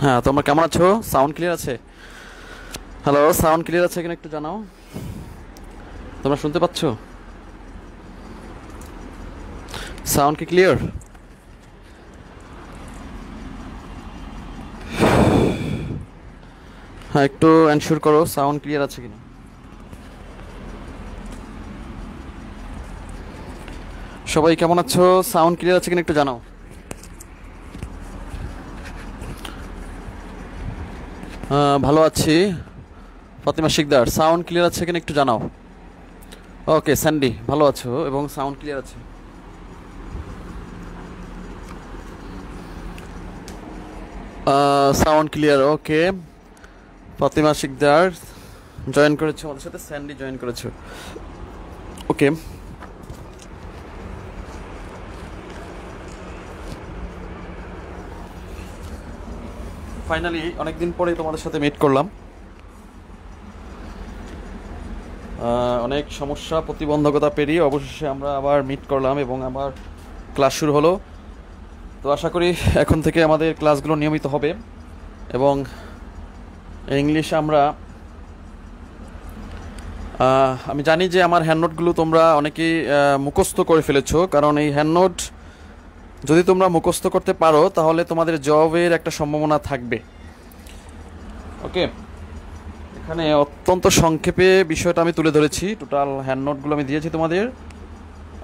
হ্যাঁ, তোমরা কেমন আছো? সাউন্ড ক্লিয়ার আছে? হ্যালো, সাউন্ড ক্লিয়ার আছে কিনা একটু জানাও। তোমরা শুনতে পাচ্ছ? সাউন্ড কি ক্লিয়ার? হ্যাঁ, একটু এনশিওর করো সাউন্ড ক্লিয়ার আছে কিনা। সবাই কেমন আছো? সাউন্ড ক্লিয়ার আছে কিনা একটু জানাও। ভালো আছি। ফাতিমা শিকদার, সাউন্ড ক্লিয়ার আছে কিনা একটু জানাও। ওকে, স্যান্ডি ভালো আছো এবং সাউন্ড ক্লিয়ার আছে। সাউন্ড ক্লিয়ার, ওকে। ফাতিমা শিকদার জয়েন করেছো আমাদের সাথে, স্যান্ডি জয়েন করেছো, ওকে। ফাইনালি অনেকদিন পরে তোমাদের সাথে মিট করলাম। অনেক সমস্যা প্রতিবন্ধকতা পেরিয়ে অবশেষে আমরা আবার মিট করলাম এবং আবার ক্লাস শুরু হলো। তো আশা করি এখন থেকে আমাদের ক্লাসগুলো নিয়মিত হবে এবং ইংলিশ আমরা আমি জানি যে আমার হ্যান্ডনোটগুলো তোমরা অনেকেই মুখস্থ করে ফেলেছো, কারণ এই হ্যান্ডনোট যদি তোমরা মুখস্থ করতে পারো তাহলে তোমাদের জবের একটা সম্ভাবনা থাকবে, ওকে। এখানে অত্যন্ত সংক্ষেপে বিষয়টা আমি তুলে ধরেছি, টোটাল হ্যান্ডনোটগুলো আমি দিয়েছি তোমাদের।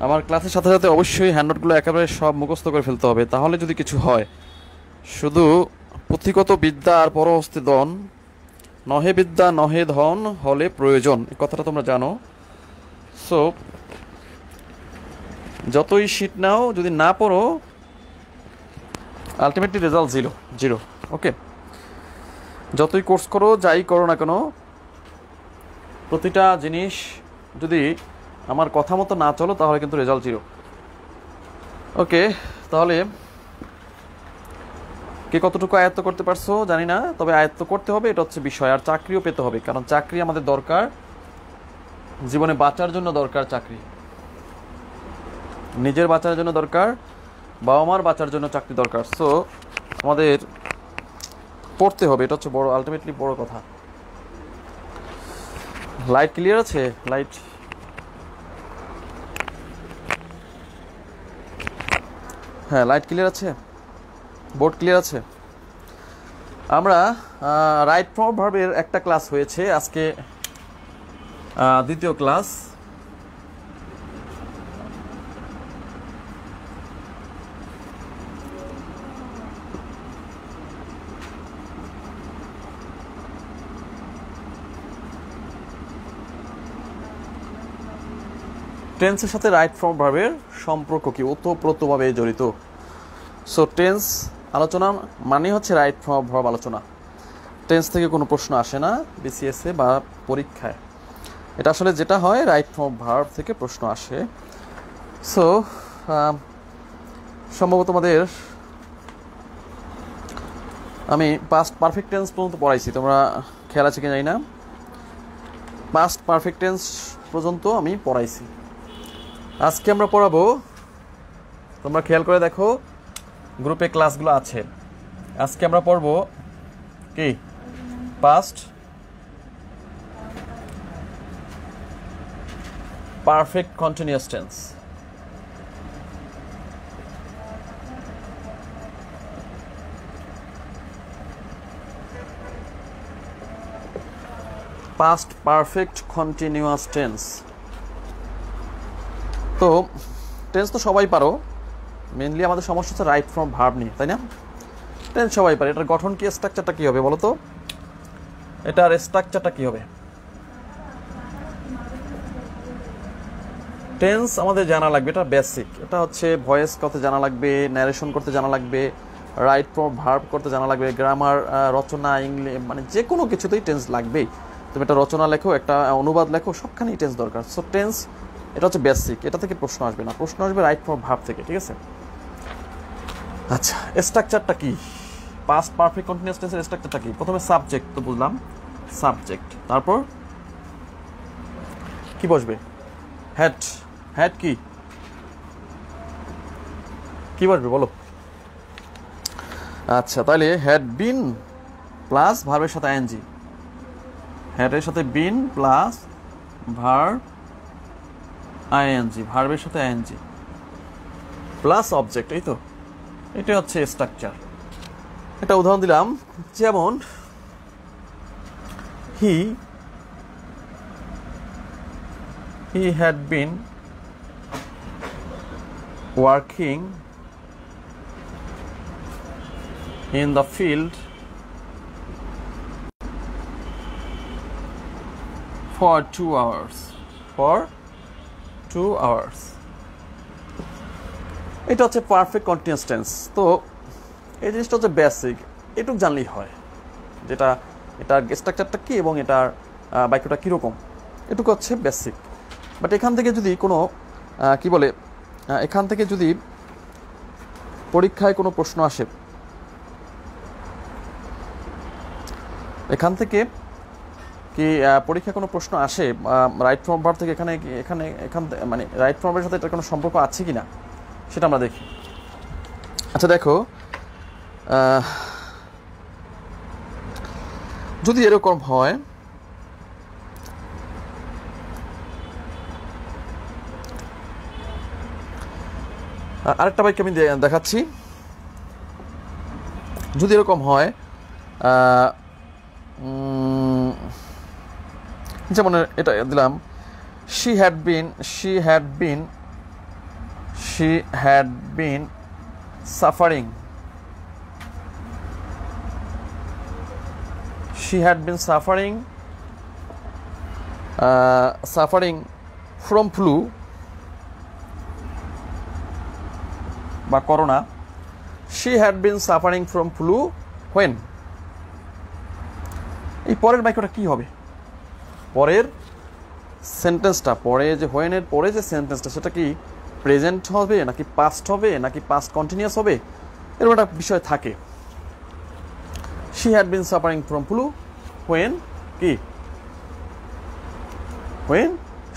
আমার ক্লাসের সাথে সাথে অবশ্যই হ্যান্ডনোটগুলো একেবারে সব মুখস্থ করে ফেলতে হবে, তাহলে যদি কিছু হয়। শুধু পুঁথিগত বিদ্যা আর পরহস্তে দন, নহে বিদ্যা নহে ধন হলে প্রয়োজন, এই কথাটা তোমরা জানো। সো যতই শিট নাও, যদি না পড়ো আলটিমেটলি রেজাল্ট জিরো জিরো, ওকে। যতই কোর্স করো, যাই করো না কেন, প্রতিটা জিনিস যদি আমার কথা মতো না চলো তাহলে কিন্তু রেজাল্ট জিরো, ওকে। তাহলে কে কতটুকু আয়ত্ত করতে পারছো জানি না, তবে আয়ত্ত করতে হবে, এটা হচ্ছে বিষয়। আর চাকরিও পেতে হবে, কারণ চাকরি আমাদের দরকার, জীবনে বাঁচার জন্য দরকার চাকরি, নিজের বাঁচার জন্য দরকার, বাবা মার বাঁচার জন্য চাকরি দরকার। সো আমাদের পড়তে হবে, এটা হচ্ছে বড়, আলটিমেটলি বড় কথা। লাইট ক্লিয়ার আছে? লাইট, হ্যাঁ লাইট ক্লিয়ার আছে, বোর্ড ক্লিয়ার আছে। আমরা রাইট ফর্ম ভার্বের একটা ক্লাস হয়েছে আজকে, দ্বিতীয় ক্লাস। টেন্সের সাথে রাইট ফর্ম ভার্বের সম্পর্ক কি? ওতপ্রোতভাবে জড়িত। সো টেন্স আলোচনা মানে হচ্ছে রাইট ফর্ম ভার্ব আলোচনা। টেন্স থেকে কোনো প্রশ্ন আসে না বিসিএসে বা পরীক্ষায়, এটা আসলে যেটা হয় রাইট ফর্ম ভার্ব থেকে প্রশ্ন আসে। সো সম্ভবত তোমাদের আমি পাস্ট পারফেক্ট টেন্স পর্যন্ত পড়াইছি, তোমরা খেয়াল আছে কি জানি না। পাস্ট পারফেক্ট টেন্স পর্যন্ত আমি পড়াইছি। আজকে আমরা পড়াবো, তোমরা খেয়াল করে দেখো গ্রুপে ক্লাসগুলো আছে। আজকে আমরা পড়বো কি? Past perfect continuous tense. Past perfect continuous tense. তো টেন্স তো সবাই পারো, মেনলি আমাদের সমস্যা হচ্ছে রাইট ফর্ম ভার্ব নিয়ে, তাই না? টেন্স সবাই পারে, এটার গঠন কি, স্ট্রাকচারটা কি হবে বলো তো? এটার স্ট্রাকচারটা কি হবে? টেন্স আমাদের জানা লাগবে, এটা বেসিক। এটা হচ্ছে ভয়েস করতে জানা লাগবে, ন্যারেশন করতে জানা লাগবে, রাইট ফর্ম ভার্ব করতে জানা লাগবে, গ্রামার, রচনা, ইংলিশ, মানে যে কোনো কিছুতেই টেন্স লাগবেই। তুমি একটা রচনা লেখো, একটা অনুবাদ লেখো, সবখানেই টেন্স দরকার। সো টেন্স এটা হচ্ছে বেসিক, এটা থেকে প্রশ্ন আসবে না, প্রশ্ন আসবে রাইট ফর্ম ভার্ব থেকে, ঠিক আছে? আচ্ছা, স্ট্রাকচারটা কি? পাস্ট পারফেক্ট কন্টিনিউয়াস টেন্সের স্ট্রাকচারটা কি? প্রথমে সাবজেক্ট তো বুঝলাম, সাবজেক্ট, তারপর কি বসবে? হ্যাড। হ্যাড কি কি বসবে বলো? আচ্ছা, তাহলে হ্যাড বিন প্লাস ভার্বের সাথে আইএনজি, হ্যাডের সাথে বিন প্লাস ভার্ব আইএনজি, ভার্বের সাথে আইএনজি প্লাস অবজেক্ট, এই তো এটা হচ্ছে স্ট্রাকচার। একটা উদাহরণ দিলাম, যেমন he had been working in the field for 2 hours. এটা হচ্ছে পারফেক্ট কন্টিনিউয়াস টেন্স। তো এই জিনিসটা হচ্ছে বেসিক, এটুকু জানলেই হয় যেটা এটার স্ট্রাকচারটা কী এবং এটার বাক্যটা কীরকম, এটুকু হচ্ছে বেসিক। বাট এখান থেকে যদি কোনো কি বলে, এখান থেকে যদি পরীক্ষায় কোনো প্রশ্ন আসে, এখান থেকে কি পরীক্ষায় কোনো প্রশ্ন আসে রাইট ফর্ম ভার্ব থেকে মানে রাইট ফর্মের সাথে এটার কোনো সম্পর্ক আছে কি না সেটা আমরা দেখি। আচ্ছা দেখো, যদি এরকম হয় আরেকটা বাক্য আমি দেখাচ্ছি, যদি এরকম হয় যেমন এটা দিলাম, she had been suffering from flu বা corona. she had been suffering from flu when, এই পরের বাক্যটা কি হবে, পরের সেন্টেন্সটা, পরে যে when এর পরে যে সেন্টেন্সটা সেটা কি প্রেজেন্ট হবে নাকি পাস্ট হবে নাকি পাস্ট কন্টিনিউয়াস হবে, এরকম একটা বিষয় থাকে। she had been suffering from flu when কি, when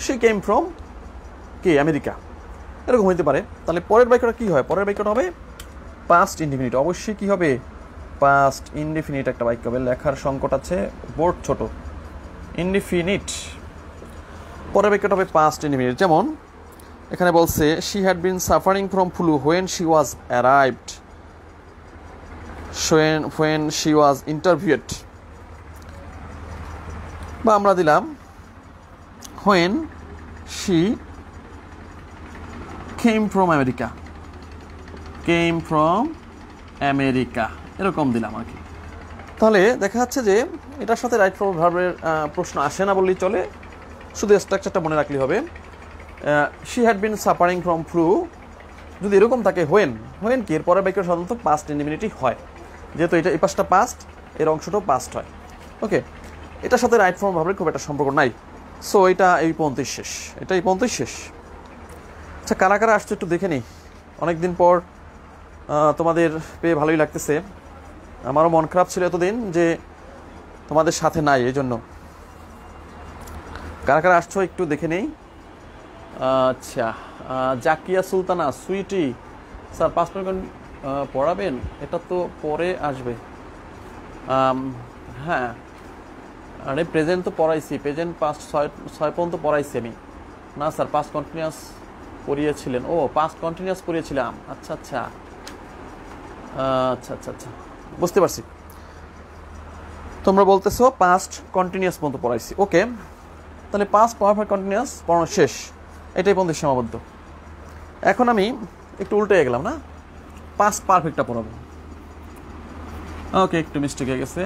she came from কি আমেরিকা, এরকম হইতে পারে। তাহলে পরের বাক্যটা কি হয়, পরের বাক্যটা হবে পাস্ট ইনডিফিনিট, অবশ্যই কি হবে পাস্ট ইনডিফিনিট একটা বাক্য হবে। লেখার সংকট আছে, বোর্ড ছোট, ইনডিফিনিট, পরের বাক্যটা হবে পাস্ট ইনডিফিনিট। যেমন এখানে বলছে she had been suffering from flu when she was arrived, when she was interviewed, বা আমরা দিলাম when she came from America, এরকম দিলাম আর কি। তাহলে দেখা যাচ্ছে যে এটার সাথে রাইট ফর্ম ভার্বের প্রশ্ন আসে না বললেই চলে, শুধু স্ট্রাকচারটা মনে রাখলেই হবে। she had been suffering from flu, যদি এরকম থাকে when কি এর পরের বাক্য সাধারণত পাস্ট ইনডিফিনিটিভ হয়, যেহেতু এটা এই পাশটা পাস্ট, এর অংশটাও পাস্ট হয়। ওকে, এটার সাথে রাইট ফর্ম ভার্বের খুব একটা সম্পর্ক নাই। সো এটা এই পর্যন্তই শেষ, আচ্ছা কারা কারা আসছে একটু দেখে নিই, অনেকদিন পর তোমাদের পেয়ে ভালোই লাগতেছে, আমারও মন খারাপ ছিল এতদিন যে তোমাদের সাথে নাই, এই জন্য কারা কারা আসছো একটু দেখে নেই। আচ্ছা জাকিয়া সুলতানা, সুইটি স্যার 5 মিনিট পড়াবেন, এটা তো পরে আসবে। হ্যাঁ আরে প্রেজেন্ট তো পড়াইছি, প্রেজেন্ট পাস্ট 6 পর্যন্ত পড়াইছি আমি। না স্যার পাস্ট কন্টিনিউয়াস পড়িয়েছিলেন, ও পাস্ট কন্টিনিউয়াস পড়িয়েছিলাম, আচ্ছা আচ্ছা আচ্ছা আচ্ছা আচ্ছা বুঝতে পারছি, তোমরা বলতেছো পাস্ট কন্টিনিউয়াস পর্যন্ত পড়াইছি। ওকে, তাহলে পাস্ট পারফেক্ট কন্টিনিউয়াস পড়ানো শেষ, এটাই পর্যন্ত সীমাবদ্ধ। এখন আমি একটু উল্টে গেলাম, না পাস্ট পারফেক্টটা পড়াবো। ওকে, একটু মিস্টেক হয়ে গেছে।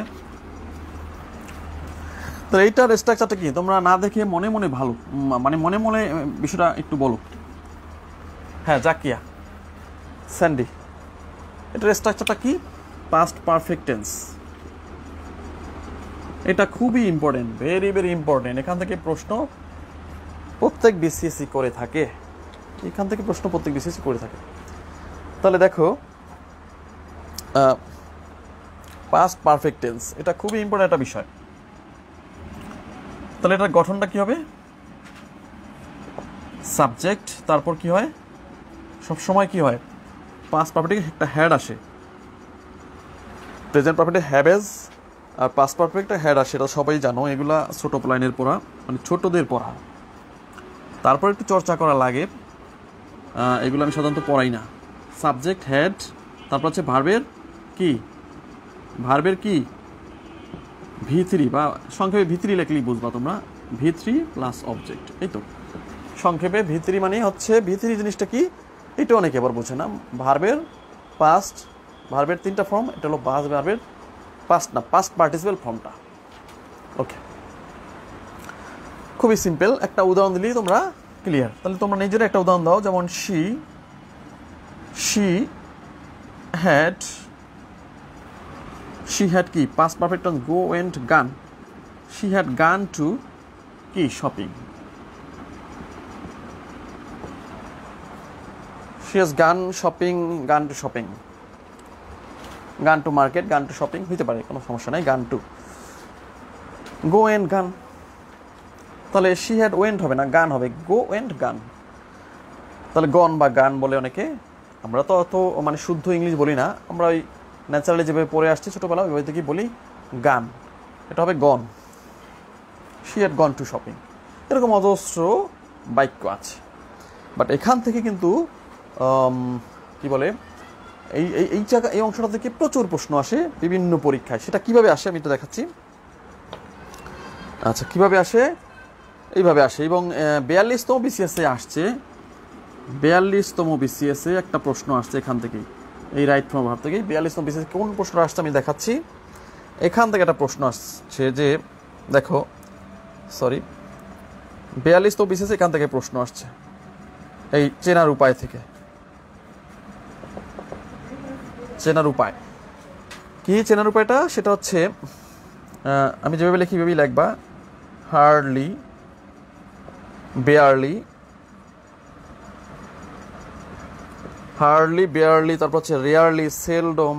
তো এইটার স্ট্রাকচারটা কি তোমরা না দেখে মনে মনে ভালো, মানে মনে মনে বিষয়টা একটু বলো। হ্যাঁ জাকিয়া, স্যান্ডি, এটার স্ট্রাকচারটা কি পাস্ট পারফেক্ট টেন্স, এটা খুবই ইম্পর্টেন্ট, ভেরি ভেরি ইম্পর্টেন্ট। এখান থেকে প্রশ্ন প্রত্যেক বিসিএসসি করে থাকে, তাহলে দেখো পাস্ট পারফেক্ট টেন্স এটা খুবই ইম্পর্টেন্ট একটা বিষয়। তাহলে এটার গঠনটা কি হবে, সাবজেক্ট, তারপর কি হয় সবসময় কি হয় পাস্ট পারফেক্টে একটা হ্যাড আসে, প্রেজেন্ট পারফেক্টে হ্যাভ এজ আর পাস্ট পারফেক্ট হ্যাড আসে, সেটা সবাই জানো, এগুলা ছোট লাইনের পড়া, মানে ছোটদের পড়া। তারপর একটু চর্চা করা লাগে, এগুলো আমি সাধারণত পড়াই না। সাবজেক্ট হ্যাড, তারপর হচ্ছে ভার্বের কি V3, বা সংক্ষেপে V3 লেখলেই বুঝবা তোমরা, V3 প্লাস অবজেক্ট। এই তো সংক্ষেপে V3 মানে হচ্ছে, V3 জিনিসটা কি এটা অনেকে আবার বোঝে না। ভার্বের পাস্ট, ভার্বের 3টা ফর্ম, এটা হলো ভার্বের পাস্ট পার্টিসিপেল ফর্মটা। ওকে, খুবই সিম্পল, একটা উদাহরণ দিলেই তোমরা ক্লিয়ার। তাহলে তোমরা নিজেরা একটা উদাহরণ দাও, যেমন she had কি past perfect tense go and gone, she had gone to কি shopping, she has gone to shopping, gone to market, gone to shopping হইতে পারে, কোনো সমস্যা নাই। gone to, go and gone, তাহলে she had went হবে না, gone হবে, go and gone। তাহলে gone বা gone বলে অনেকে, আমরা তো অত মানে শুদ্ধ ইংলিশ বলি না, আমরা ওই ন্যাচারালি যেভাবে পড়ে আসছি ছোটোবেলা ওইভাবে থেকেই বলি gone, এটা হবে gone। she had gone to shopping, এরকম অজস্র বাক্য আছে। বাট এখান থেকে কিন্তু কি বলে, এই অংশটা থেকে প্রচুর প্রশ্ন আসে বিভিন্ন পরীক্ষায়। সেটা কিভাবে আসে আমি এটা দেখাচ্ছি। আচ্ছা, কিভাবে আসে, এইভাবে আসে। এবং 42তম বিসিএসে আসছে, 42তম বিসিএসে একটা প্রশ্ন আসছে এখান থেকেই, এই রাইট ফ্রম ভাব থেকেই 42তম বিসিএস কোন প্রশ্ন আসছে আমি দেখাচ্ছি। এখান থেকে একটা প্রশ্ন আসছে যে দেখো, 42তম বিসিএস এখান থেকে প্রশ্ন আসছে, এই চেনার উপায় থেকে। চেনার উপায় কি, চেনার উপায়টা সেটা হচ্ছে, আমি যেভাবে লিখি ভেবেই লিখবা, হার্ডলি, বেয়ারলি, তারপর হচ্ছে রেয়ারলি, সেলডম,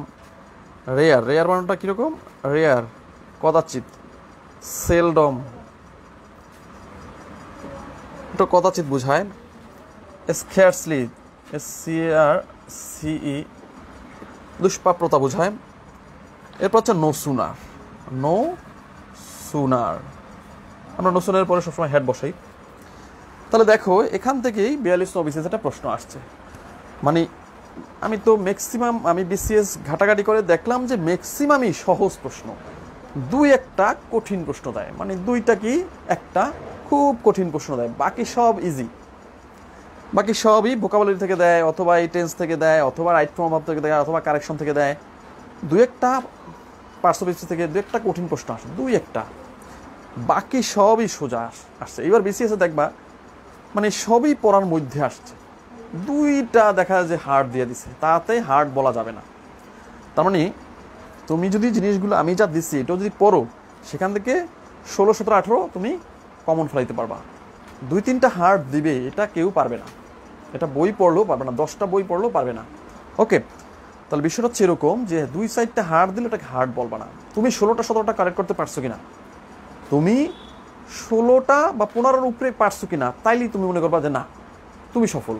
রেয়ার বানানটা কিরকম, রেয়ার কদাচিৎ, সেলডম এটা কদাচিৎ বুঝায়, স্ক্যার্সলি, SCARCE দুষ্প্রাপ্যতা বোঝায়। এরপর হচ্ছে নো সুনার, আমরা নো সুনারের পরে সবসময় হেড বসাই। তাহলে দেখো এখান থেকেই 42তম বিসিএস একটা প্রশ্ন আসছে। মানে আমি তো ম্যাক্সিমাম, আমি বিসিএস ঘাটাঘাটি করে দেখলাম যে ম্যাক্সিমামই সহজ প্রশ্ন, 2-1টা কঠিন প্রশ্ন দেয়, মানে 2টা কি 1টা খুব কঠিন প্রশ্ন দেয়, বাকি সব ইজি, বাকি সবই ভোকাবুলারি থেকে দেয়, অথবা এই টেন্স থেকে দেয়, অথবা রাইট ফর্ম ভাব থেকে দেয়, অথবা কারেকশন থেকে দেয়। 2-1টা পার্সোনালিটি থেকে 2-1টা কঠিন প্রশ্ন আসে, 2-1টা, বাকি সবই সোজা আসছে। এবার বিসিএসে দেখবা মানে সবই পড়ার মধ্যে আসছে, 2টা দেখা যায় যে হার্ড দিয়ে দিছে, তাতে হার্ড বলা যাবে না। তার মানে তুমি যদি জিনিসগুলো আমি যা দিচ্ছি এটাও যদি পড়ো, সেখান থেকে 16, 17, 18 তুমি কমন ফেলাইতে পারবা। 2-3টা হার্ড দিবে এটা কেউ পারবে না, এটা বই পড়লেও পারবে না, 10টা বই পড়লেও পারবে না। ওকে, তাহলে বিষয়টা হচ্ছে এরকম যে 2 সাইডটা হার্ড দিলে এটাকে হার্ড বলবা না। তুমি 16টা 17টা কারেক্ট করতে পারছো কিনা, তুমি 16টা বা 15টার উপরে পারছো কিনা, তাইলেই তুমি মনে করবা যে না তুমি সফল।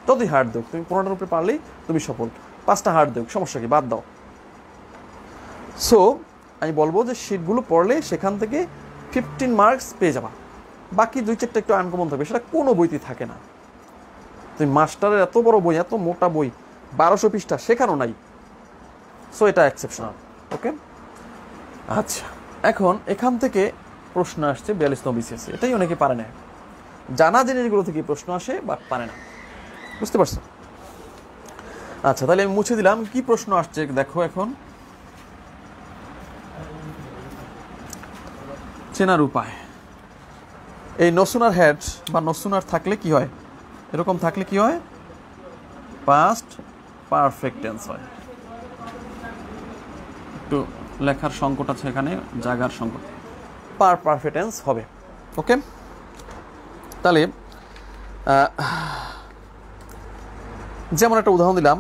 যদি হার্ড দেও, তুমি 15টার উপরে পারলেই তুমি সফল, 5টা হার্ড দেও সমস্যা কি, বাদ দাও। সো আমি বলবো যে শিটগুলো পড়লে সেখান থেকে 15 মার্কস পেয়ে যাবা, বাকি 2-4টা একটু আনকমন থাকবে, সেটা কোনো বইতে থাকে না। তুমি মাস্টারের এত বড় বই, এত মোটা বই, 1200 পৃষ্ঠা, সেখানেও নাই। সো এটা এক্সেপশনাল। ওকে, আচ্ছা, এখন এখান থেকে প্রশ্ন আসছে 42তম বিসিএস, এটাই অনেকে পারে না, জানা জিনিসগুলো থেকে প্রশ্ন আসে বাট পারে না, বুঝতে পারছো? আচ্ছা, তাহলে আমি মুছে দিলাম। কি প্রশ্ন আসছে দেখো এখন, চেনার উপায়। এই নসুনার হেড বা নসুনার থাকলে কি হয়, এরকম থাকলে কি হয়, পাস্ট পারফেক্ট টেন্স হয়। একটু লেখার সংকট আছে এখানে, জায়গার সংকট, পারফেক্ট টেন্স হবে। ওকে, তাহলে যেমন একটা উদাহরণ দিলাম,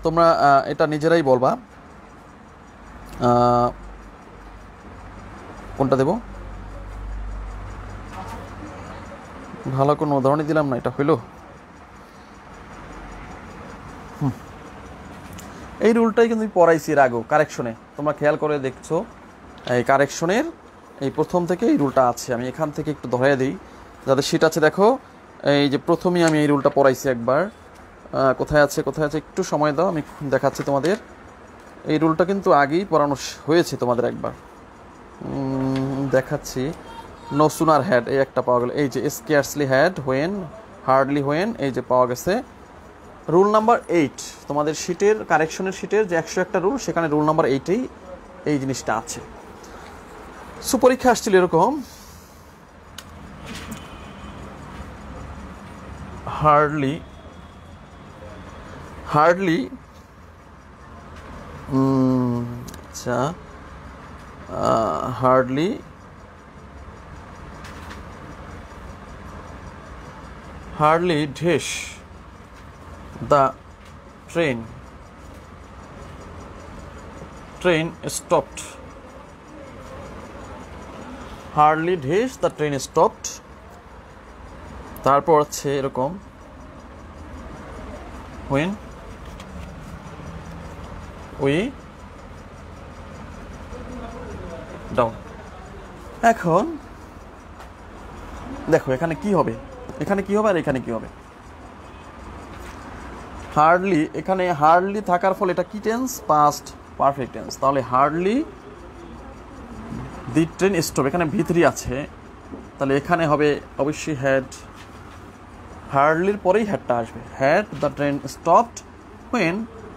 তোমরা এটা নিজেরাই বলবা, কোনটা দেব, ভালো কোনো উদাহরণই দিলাম না, এটা হইল। এই রুলটাই কিন্তু পড়াইছি এর আগেও কারেকশনে, তোমরা খেয়াল করে দেখছো এই কারেকশনের এই প্রথম থেকে এই রুলটা আছে। আমি এখান থেকে একটু ধরাই দিই যাদের শীট আছে। দেখো এই যে প্রথমেই আমি এই রুলটা পড়াইছি একবার। কোথায় আছে একটু সময় দাও, আমি দেখাচ্ছি তোমাদের। এই রুলটা কিন্তু আগেই পড়ানো হয়েছে তোমাদের একবার, দেখাচ্ছি। নো সুনার হ্যাড, এই একটা পাওয়া গেল। এই যে scarcely had, when, hardly when, এই যে পাওয়া গেছে। রুল নাম্বার 8 তোমাদের শীটের কারেকশনের শীটের যে 101টা রুল, সেখানে রুল নাম্বার 8এই এই জিনিসটা আছে। সো পরীক্ষা আসছিল এরকম, হার্ডলি আচ্ছা, hardly ঢেস the train stopped. Hardly days the train stopped. তারপর আছে এরকম when we down. এখন দেখো এখানে কি হবে আর এখানে কি হবে। হার্ডলি, এখানে হার্ডলি থাকার ফলে এটা কি টেন্স? Past perfect tense. তাহলে হার্ডলি দি ট্রেন স্টপ, এখানে ভিতরি আছে, তাহলে এখানে হবে অবশ্যই হ্যাড। হার্ডলির পরেই হ্যাডটা আসবে। Had the train stopped when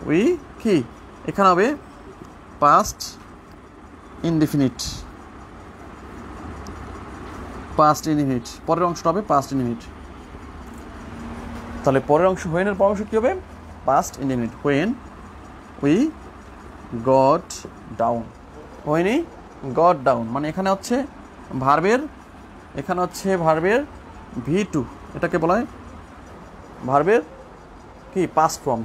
we কি, এখানে হবে পাস্ট ইনডিফিনিট, পরের অংশটা হবে পাস্ট ইনডিফিনিট। তাহলে পরের অংশ হোয়েনের পরের অংশ কী হবে? Past indefinite. When we got down, when we got down, মানে এখানে হচ্ছে ভার্বের V2, এটাকে বলা হয় ভার্বের কি পাস্ট ফর্ম,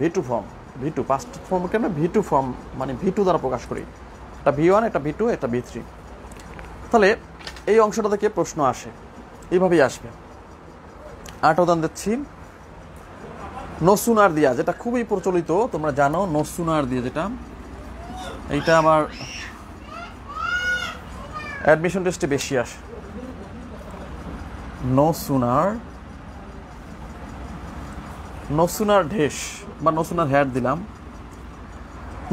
V2 পাস্ট ফর্মকে আমরা V2 ফর্ম মানে V2 দ্বারা প্রকাশ করি। একটা V1, একটা V2, একটা V3। তাহলে এই অংশটা থেকে প্রশ্ন আসে, এইভাবেই আসবে। আরেকটা উদাহরণ দিচ্ছি, নো সুনার দিয়া, যেটা খুবই প্রচলিত, তোমরা জানো নো সুনার দিয়ে, যেটা এইটা আমার অ্যাডমিশন টেস্টে বেশি আসে। নো সুনার ঢেস বা নো সুনার হ্যাড দিলাম।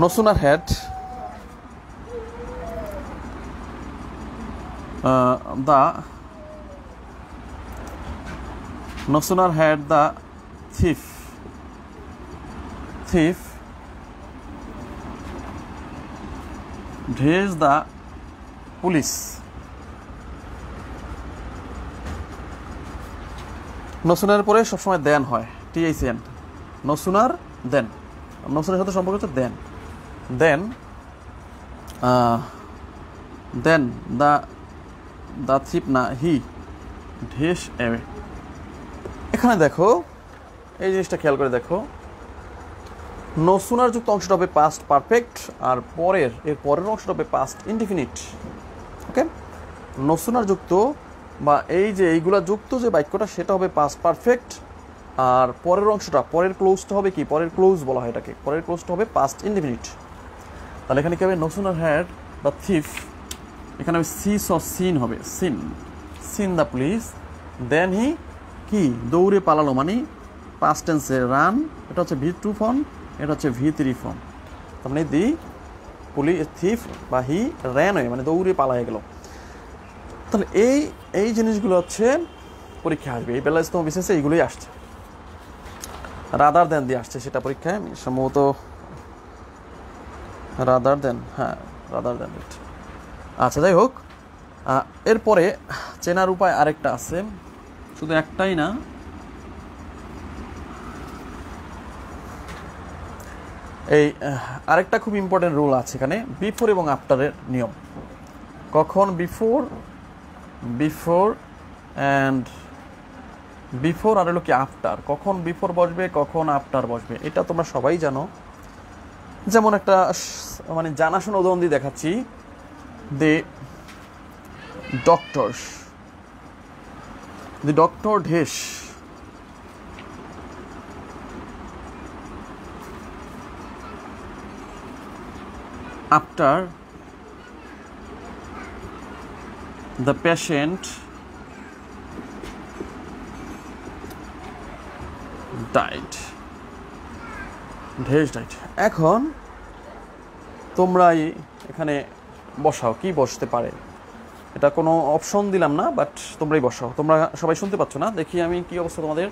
No sooner had the thief does the police. No sooner পরে সবসময় দেন হয়, THN, no sooner than. No sooner সাথে সম্পর্ক হচ্ছে দেন দ্য থিপ না হি ঢেস অ্যাওয়ে। এখানে দেখো এই জিনিসটা খেয়াল করে দেখো, নো সুনার যুক্ত অংশটা হবে পাস্ট পারফেক্ট, আর এর পরের অংশটা হবে পাস্ট ইনডিফিনিট। ওকে, নো সুনার যুক্ত বা এই যে এইগুলা যুক্ত যে বাক্যটা, সেটা হবে পাস্ট পারফেক্ট, আর পরের অংশটা, পরের ক্লোজটা হবে কি, পরের ক্লোজ বলা হয় এটাকে, পরের ক্লোজটা হবে পাস্ট ইনডিফিনিট। তাহলে এখানে কি হবে? No sooner had the thief, এখানে হবে সিন হবে, seen the police, then he কি দৌড়ে পালালো, মানে পাস্ট টেন্সে রান, এটা হচ্ছে V2 ফর্ম, এটা হচ্ছে V3 ফর্ম। তার মানে দি পুলিশ থিফ বা হি র্যান হয়ে, মানে দৌড়ে পালায় গেল। তাহলে এই জিনিসগুলো হচ্ছে পরীক্ষা আসবে, এই বেলাস্তম বিশেষে এইগুলোই আসছে। রাদার দেন দিয়ে আসছে সেটা পরীক্ষায় সম্ভবত, রাদার দেন, হ্যাঁ রাদার দেন। আচ্ছা, যাই হোক, এরপরে চেনার উপায় আরেকটা আছে, শুধু একটাই না, এই আরেকটা খুব ইম্পর্টেন্ট রুল আছে এখানে, বিফোর এবং আফটারের নিয়ম। কখন বিফোর অ্যান্ড বিফোর আর হলো কি আফটার, কখন বিফোর বসবে কখন আফটার বসবে, এটা তোমরা সবাই জানো। যেমন একটা মানে জানাশোনা উদাহরণ দিয়ে দেখাচ্ছি, the doctor ঢেস after the patient died, ঢেস died. এখন তোমরাই এখানে বসাও, কি বসতে পারে, এটা কোনো অপশন দিলাম না, বাট তোমরাই বসাও। তোমরা সবাই শুনতে পাচ্ছ না? দেখি আমি কি অবস্থা তোমাদের।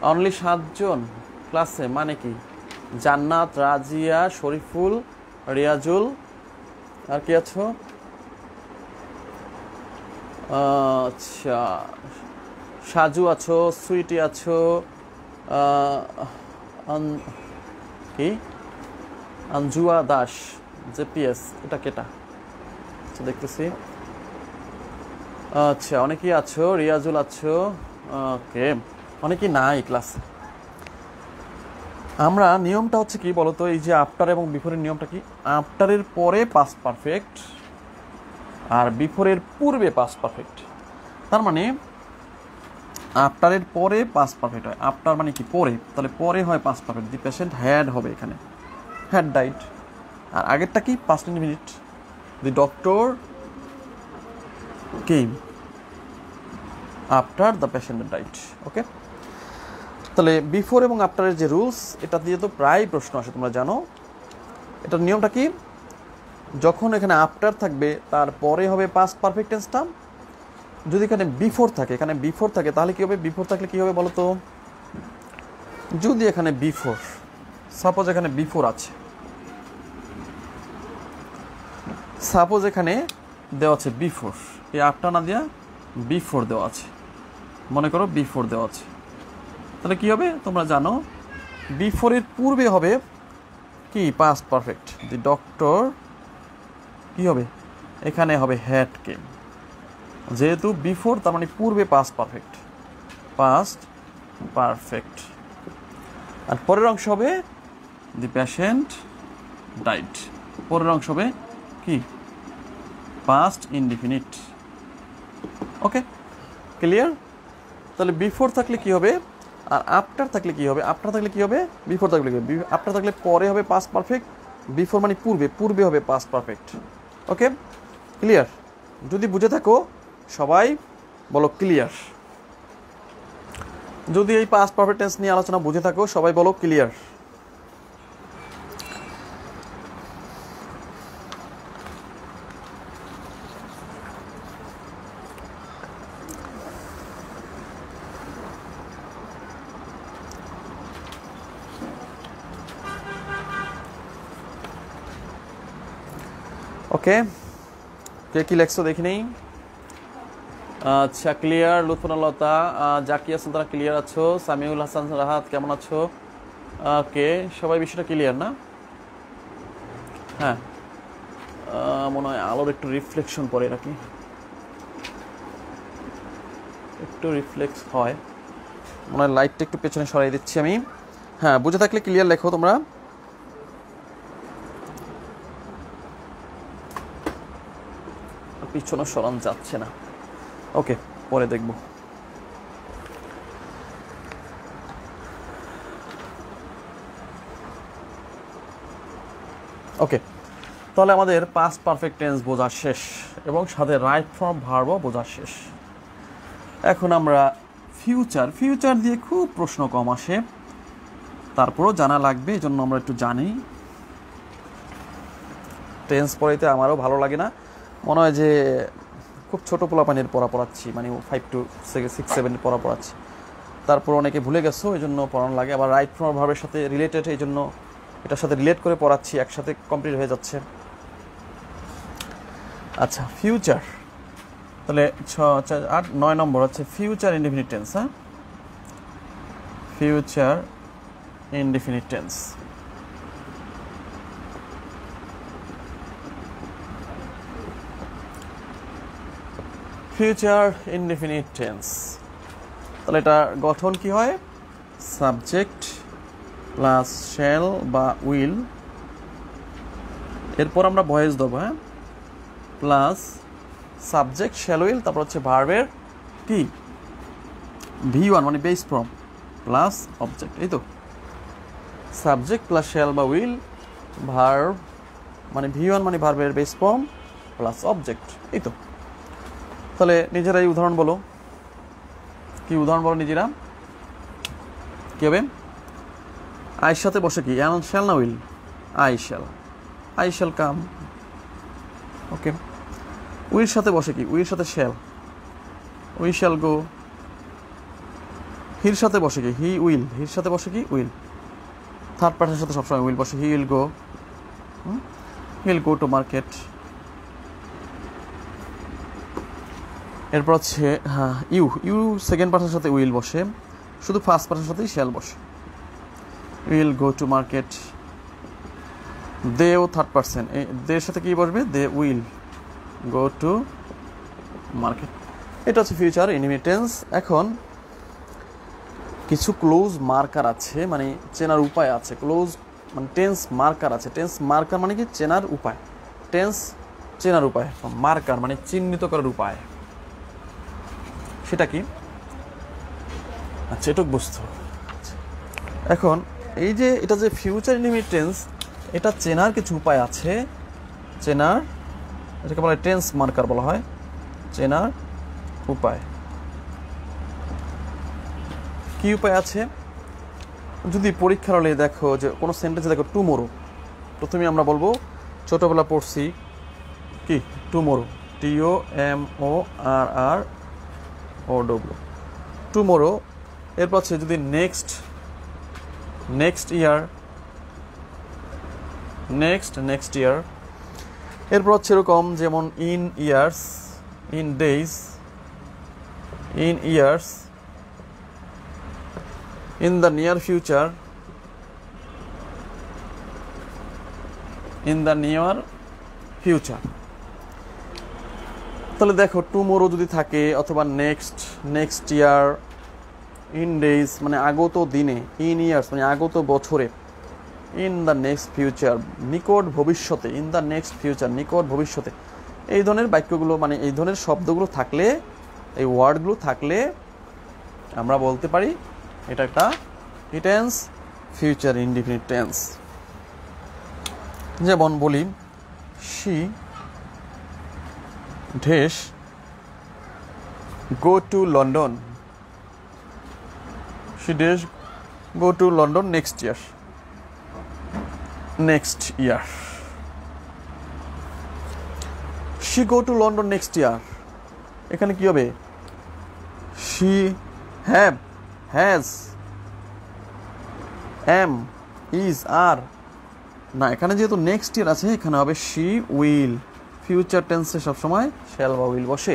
অনলি 7 জন ক্লাসে, মানে কি? জান্নাত, রাজিয়া, শরীফুল, রিয়াজুল, আর কি আছো? আচ্ছা, সাজু আছো, সুইটি আছো, কি আঞ্জুয়া দাস, জেপিএস, এটা কেটা? আচ্ছা দেখতেছি। আচ্ছা অনেকেই আছো, রিয়াজুল আছো, ওকে। অনেকেই নাই ক্লাসে। আমরা নিয়মটা হচ্ছে কি বলতো, এই যে আফটার এবং বিফোরের নিয়মটা কি? আফটারের পরে পাস্ট পারফেক্ট আর বিফোরের পূর্বে পাস্ট পারফেক্ট। তার মানে আফটারের পরে পাস্ট পারফেক্ট হয়। আফটার মানে কি? পরে, তাহলে পরে হয় past perfect. The patient had হবে এখানে, হ্যাড ডাইড। আর আগেরটা কি? Past indefinite, the doctor came after the patient died. Okay, তাহলে বিফোর এবং আফটারের যে রুলস, এটা দিয়ে তো প্রায় প্রশ্ন আসে, তোমরা জানো। এটার নিয়মটা কি? যখন এখানে আফটার থাকবে তারপরে হবে পাস্ট পারফেক্ট টেন্সটা। যদি এখানে বিফোর থাকে, এখানে বিফোর থাকে, তাহলে কি হবে? বিফোর থাকলে কি হবে বলো তো? যদি এখানে বিফোর, সাপোজ এখানে বিফোর আছে, সাপোজ এখানে দেওয়া আছে বিফোর, এই আফটার না দেওয়া বিফোর দেওয়া আছে, মনে করো বিফোর দেওয়া আছে, তাহলে কি হবে? তোমরা জানো বিফোরের পূর্বে হবে কি? Past perfect. দি ডক্টর কি হবে? এখানে হবে হ্যাড কেম। যেহেতু বিফোর, তার মানে পূর্বে পাস্ট পারফেক্ট, পাস্ট পারফেক্ট। আর পরের অংশ হবে দি পেশেন্ট ডাইড। পরের অংশ হবে কি? Past indefinite. Okay, clear? তাহলে বিফোর থাকলে কি হবে আর আফটার থাকলে কি হবে? আফটার থাকলে কি হবে? বিফোর থাকলে কি হবে? আফটার থাকলে পরে হবে পাস্ট পারফেক্ট, বিফোর মানে পূর্বে, পূর্বে হবে পাস্ট পারফেক্ট। ওকে, ক্লিয়ার? যদি বুঝে থাকো সবাই বলো ক্লিয়ার। যদি এই পাস্ট পারফেক্ট টেন্স নিয়ে আলোচনা বুঝে থাকো সবাই বলো ক্লিয়ার। ওকে, কে কি লেখছো দেখি নেই। আচ্ছা ক্লিয়ার। লুৎফুন্নলতা, জাকিয়া সুলতানা ক্লিয়ার আছো। সামিউল হাসান রাহাত কেমন আছো? ওকে, সবাই বিষয়টা ক্লিয়ার না? হ্যাঁ, মনে হয় আলোর একটু রিফ্লেকশন পড়ে নাকি, একটু রিফ্লেক্স হয় মনে হয়। লাইটটা একটু পেছনে সরাই দিচ্ছি আমি। হ্যাঁ, বুঝে থাকলে ক্লিয়ার লেখো তোমরা। পিছনে সরান যাচ্ছে না। ওকে, পরে দেখব। ওকে, তাহলে আমাদের পাস্ট পারফেক্ট টেন্স বোঝা শেষ এবং সাথে রাইট ফর্ম ভার্বও বোঝা শেষ। এখন আমরা ফিউচার দিয়ে খুব প্রশ্ন কম আসে, তারপরও জানা লাগবে, এই জন্য আমরা একটু জানি। টেন্স পড়াইতে আমারও ভালো লাগে না, মনে হয় যে খুব ছোটো পোলাপানির পড়া পড়াচ্ছি, মানে 5 to 6, 7 পড়া পড়াচ্ছি। তারপর অনেকে ভুলে গেছো, এই জন্য পড়ানো লাগে। আবার রাইট ফর্ম ভার্বের সাথে রিলেটেড, এই জন্য এটার সাথে রিলেট করে পড়াচ্ছি, একসাথে কমপ্লিট হয়ে যাচ্ছে। আচ্ছা, ফিউচার, তাহলে 6, 8, 9 নম্বর হচ্ছে ফিউচার ইনডিফিনিট টেন্স। হ্যাঁ, future indefinite tense. Future indefinite tense, তাহলে এটা গঠন কি হয়? সাবজেক্ট প্লাস শ্যাল বা উইল, এরপর আমরা ভয়েস দেবো। হ্যাঁ, প্লাস সাবজেক্ট শ্যাল উইল, তারপর হচ্ছে ভার্বের কি V1 মানে বেস ফর্ম প্লাস অবজেক্ট। এই তো সাবজেক্ট প্লাস শ্যাল বা উইল, ভার্ব মানে V1 মানে ভার্বের বেস ফর্ম প্লাস অবজেক্ট। এই তো তাহলে নিজেরাই উদাহরণ বলো, কি উদাহরণ বলো নিজেরা, কি হবে? আইর সাথে বসে কি, শ্যাল না will? I shall come. Okay, উইর সাথে বসে কি, উইর সাথে শ্যাল, উই শ্যাল গো। হির সাথে বসে কি, হি উইল, হির সাথে বসে কি, উইল। থার্ড পার্সনের সাথে সবসময় উইল বসে, he will go, he will go to market. এরপর হচ্ছে হ্যাঁ ইউ সেকেন্ড পার্সনের সাথে উইল বসে, শুধু ফার্স্ট পার্সনের সাথেই শ্যাল বসে, উইল গো টু মার্কেট। দেও থার্ড পার্সন, দের সাথে কি বসবে, they will go to market. এটা হচ্ছে ফিউচার ইনডিফিনিট টেন্স। এখন কিছু ক্লোজ মার্কার আছে, মানে চেনার উপায় আছে। ক্লোজ মানে টেন্স মার্কার আছে। টেন্স মার্কার মানে কি, চেনার উপায়। টেন্স চেনার উপায়, মার্কার মানে চিহ্নিত করার উপায়। সেটা কি? আচ্ছা, এটুক বুঝতে হবে। এখন এই যে এটা যে ফিউচার ইনডিফিনিট টেন্স, এটা চেনার কিছু উপায় আছে। চেনার, এটাকে বলা হয় টেন্স মার্কার বলা হয়, চেনার উপায়। কি উপায় আছে? যদি পরীক্ষার হলে দেখো যে কোনো সেন্টেন্সে দেখো টুমোরো, প্রথমে আমরা বলবো ছোটোবেলা পড়ছি কি, টুমোরো, TOMORRO, টুমোরো। এরপর হচ্ছে যদি নেক্সট ইয়ার, নেক্সট ইয়ার। এরপর হচ্ছে এরকম যেমন in years, in days, in years, in the near future, in the near future। তাহলে দেখো টুমোরো যদি থাকে, অথবা নেক্সট ইয়ার, ইন ডেইজ মানে আগত দিনে, ইন ইয়ার্স মানে আগত বছরে, ইন দ্য নেক্সট ফিউচার নিকট ভবিষ্যতে, ইন দ্য নেক্সট ফিউচার নিকট ভবিষ্যতে। এই ধরনের বাক্যগুলো মানে এই ধরনের শব্দগুলো থাকলে, এই ওয়ার্ডগুলো থাকলে আমরা বলতে পারি এটা একটা টেন্স, ফিউচার ইনডিফিনিট টেন্স। যেমন বলি she dash go to London, she dash go to London next year. She go to London next year, এখানে কি হবে? শি হ্যাজ, এম, ইজ, আর না, এখানে যেহেতু নেক্সট ইয়ার আছে, এখানে হবে শি উইল। ফিউচার টেন্সে সবসময় শ্যাল বা উইল বসে,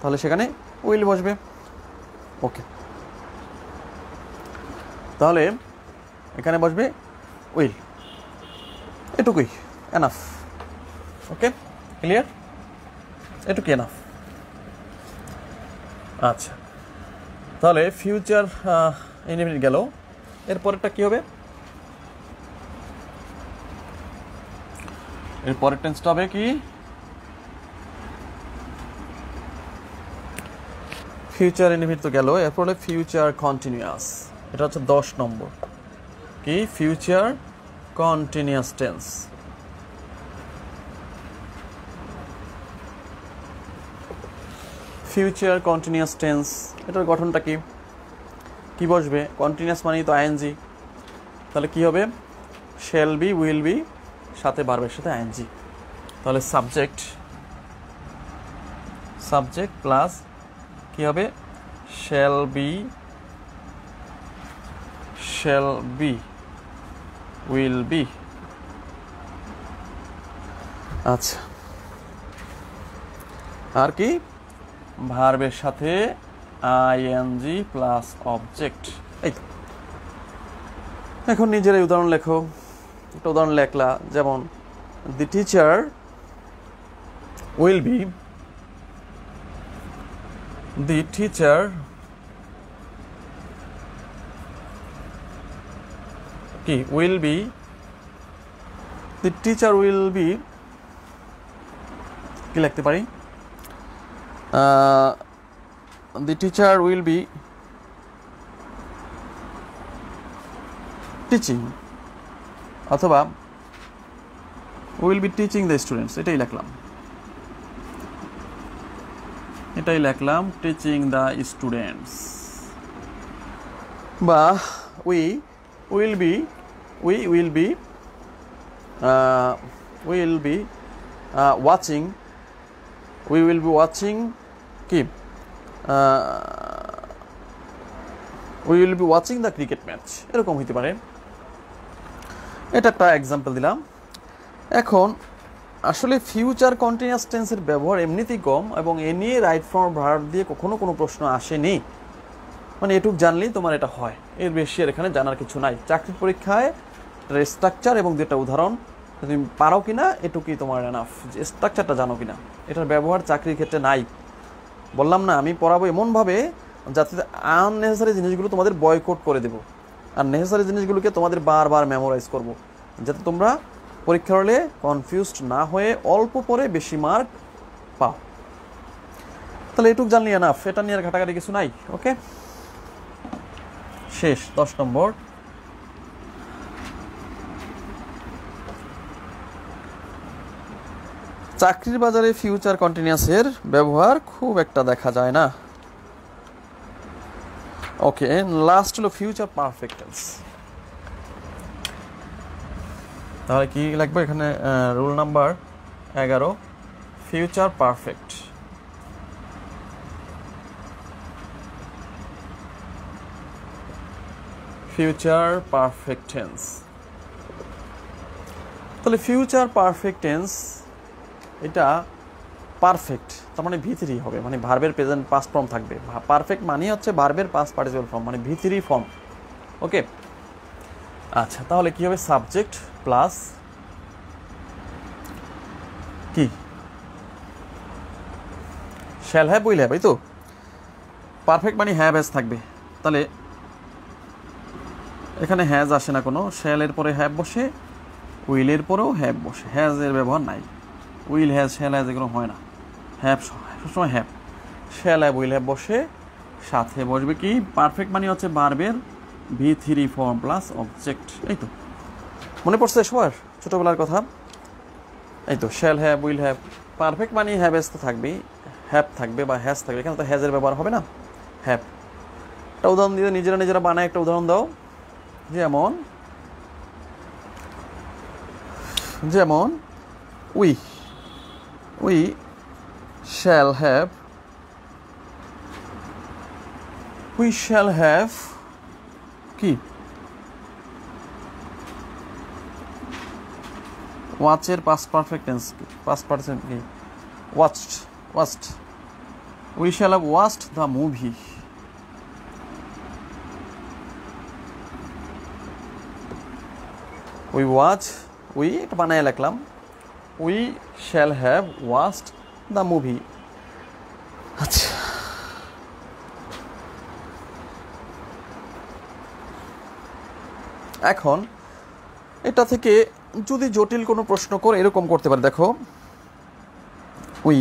তাহলে সেখানে উইল বসবে। ওকে, তাহলে এখানে বসবে উইল। এটুকুই এনাফ। ওকে, ক্লিয়ার? এটুকু এনাফ। আচ্ছা, তাহলে ফিউচার ইনডিফিনিট গেল। এরপরেরটা কি হবে? এর পরের টেন্সটা হবে কি, ফিউচার ইনডিফিনিট তো গেল। এরপর হলো ফিউচার কন্টিনিউয়াস। এটা হচ্ছে 10 নম্বর। কি? Future continuous tense. Future continuous tense, এটার গঠনটা কি? কি বসবে? কন্টিনিউয়াস মানেই তো আইএনজি, তাহলে কি হবে? শ্যাল বি, উইল বি, সাথে ভার্বের সাথে আইএনজি। তাহলে সাবজেক্ট প্লাস কি হবে? Shall B, will be. আচ্ছা, আর কি? ভার্বের সাথে আইএনজি প্লাস অবজেক্ট। এই তো, এখন নিজেরাই উদাহরণ লেখো। একটা উদাহরণ লেখলা, যেমন the teacher will be, the teacher কি? Will be, the teacher will be, কি লিখতে পারি? the teacher will be teaching, অথবা will be teaching the students, এটাই লিখলাম। এটাই লিখলাম টিচিং দ্য স্টুডেন্টস, বা we will be we will be watching কি we will be watching the cricket match, এরকম হইতে পারে। এটা একটা এক্সাম্পল দিলাম। এখন আসলে ফিউচার কন্টিনিউয়াস টেন্সের ব্যবহার এমনিতেই কম, এবং এ নিয়ে রাইট ফর্ম ভার্ব দিয়ে কখনো কোনো প্রশ্ন আসেনি। মানে এটুক জানলেই তোমার এটা হয়, এর বেশি আর এখানে জানার কিছু নাই। চাকরির পরীক্ষায় স্ট্রাকচার এবং দুটা উদাহরণ তুমি পারো কিনা এটুকুই তোমার এনাফ, যে স্ট্রাকচারটা জানো কিনা। এটার ব্যবহার চাকরির ক্ষেত্রে নাই। বললাম না, আমি পড়াবো এমনভাবে যাতে আননেসেসারি জিনিসগুলো তোমাদের বয়কট করে দেবো, আর নেসেসারি জিনিসগুলোকে তোমাদের বারবার মেমোরাইজ করব, যাতে তোমরা পরীক্ষা হলে কনফিউজড না হয়ে অল্প পরে বেশি মার্ক পাও। তাহলে এটুক জানলি এনাফ, এটা নিয়ে আর ঘাটাঘাটি কিছু নাই। ওকে, শেষ 10 নম্বর। চাকরির বাজারে ফিউচার কন্টিনিউয়াসের ব্যবহার খুব একটা দেখা যায় না। ওকে, লাস্ট হলো ফিউচার পারফেক্ট টেন্স। তাহলে কি লাগবে এখানে? Rule number 11, future perfect. Future perfect tense. তাহলে ফিউচার পারফেক্ট টেন্স এটা পারফেক্ট, তার মানে V3 হবে, মানে ভার্বের প্রেজেন্ট পাস্ট ফর্ম থাকবে। পারফেক্ট মানে হচ্ছে ভার্বের পাস্ট পার্টিসিপল ফর্ম, মানে V3 ফর্ম। ওকে, আচ্ছা, তাহলে কি হবে? সাবজেক্ট প্লাস কি শ্যাল হ্যাভ উইল হ্যাভ, এই তো। পারফেক্ট মানে হ্যাভ হ্যাজ থাকবে, তাহলে এখানে হ্যাজ আসে না কোনো, শ্যালের পরে হ্যাভ বসে, উইলের পরেও হ্যাভ বসে, হ্যাজ এর ব্যবহার নাই। উইল হ্যাজ শ্যাল হ্যাজ এগুলো হয় না, হ্যাভ সবসময় have. Shall have will have বসে, সাথে বসবে কি? পারফেক্ট মানে হচ্ছে ভার্বের V3 ফর্ম প্লাস অবজেক্ট। এই তো মনে পড়ছে সবার ছোটবেলার কথা? এই তো shall have will have. Perfect মানে হ্যাভ এস তো থাকবেই, হ্যাভ থাকবে বা হ্যাজ থাকবে, এখানে তো হ্যাজের ব্যবহার হবে না, হ্যাভ। একটা উদাহরণ দিয়ে নিজেরা বানায় একটা উদাহরণ দাও। যেমন উই শ্যাল হ্যাভ কি? ওয়াচের পাস্ট পারফেক্ট টেন্স কি? পাস্ট পারফেক্ট কি? Watched. We shall have watched the movie. We এটা বানায় লিখলাম, we shall have watched the movie. আচ্ছা, এখন এটা থেকে যদি জটিল কোনো প্রশ্ন করে এরকম করতে পারে, দেখো, we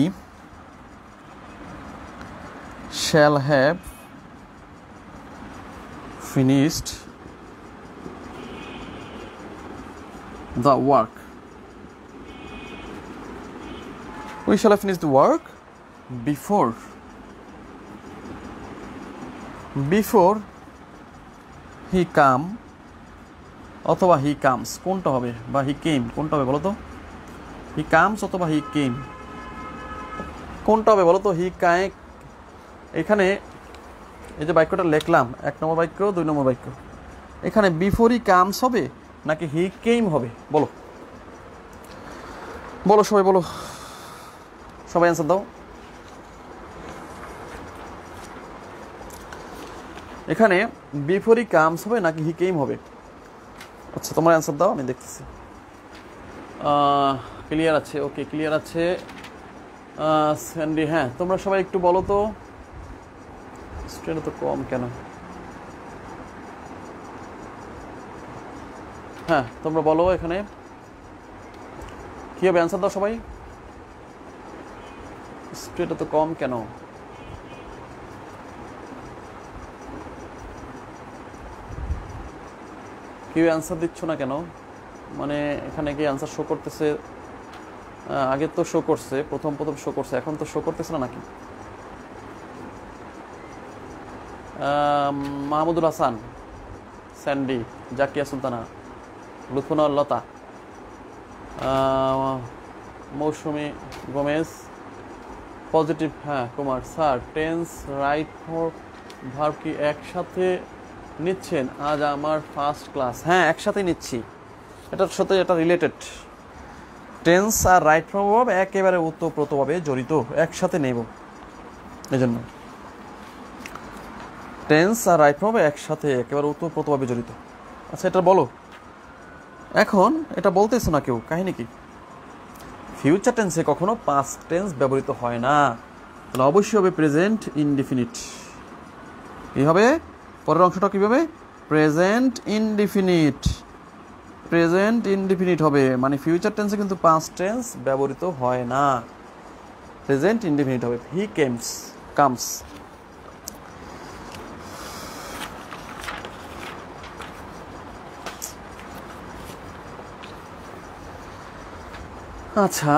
shall have finished the work. We shall have finished the work before he come অথবা he comes, কোনটা হবে? বা he came, কোনটা হবে বলো তো? he comes অথবা he came, কোনটা হবে বলো তো? he came। এখানে এই যে বাক্যটা লিখলাম, 1 নম্বর বাক্য, 2 নম্বর বাক্য, এখানে বিফোর হি কামস হবে নাকি হি কেম হবে? বলো সবাই বলো, সবাই অ্যান্সার দাও। এখানে বিফোর হি কামস হবে নাকি হি কেম হবে? আচ্ছা, তোমার অ্যান্সার দাও, আমি দেখতেছি। ক্লিয়ার আছে? ওকে, ক্লিয়ার আছে স্যান্ডি। হ্যাঁ, তোমরা সবাই একটু বলো তো, স্টুডেন্ট তো কম কেন? হ্যাঁ, তোমরা বলো এখানে কি হবে? অ্যান্সার দাও সবাই। স্টুডেন্ট তো কম কেন? কেউ অ্যান্সার দিচ্ছ না কেন? মানে এখানে কি অ্যান্সার শো করতেছে? আগে তো শো করছে, প্রথম শো করছে, এখন তো শো করতেছে না নাকি? মাহমুদুল হাসান, স্যান্ডি, জাকিয়া সুলতানা, লুৎফুনা লতা, মৌসুমি গোমেজ, পজিটিভ, হ্যাঁ Kumar sir tense right verb কি একসাথে নিচ্ছেন? আজ আমার ফার্স্ট ক্লাস। হ্যাঁ একসাথে নিচ্ছি, এটার সাথে এটা রিলেটেড। টেন্স আর রাইট ফর্ম ভার্ব একেবারে ওতপ্রোতভাবে জড়িত, একসাথে নেব, এজন্য টেন্স আর রাইট ফর্ম একসাথে একেবারে ওতপ্রোতভাবে জড়িত। আচ্ছা এটা বলো, এখন এটা বলতেছো না কেউ, কাহিনী কি? ফিউচার টেন্সে কখনো পাস্ট টেন্স ব্যবহৃত হয় না, তাহলে অবশ্যই হবে প্রেজেন্ট ইনডিফিনিট। কি হবে পরের অংশটা? কিভাবে? প্রেজেন্ট ইনডিফিনিট, প্রেজেন্ট ইনডিফিনিট হবে, মানে ফিউচার টেন্সে কিন্তু পাস্ট টেন্স ব্যবহৃত হয় না, প্রেজেন্ট ইনডিফিনিট হবে। He comes. আচ্ছা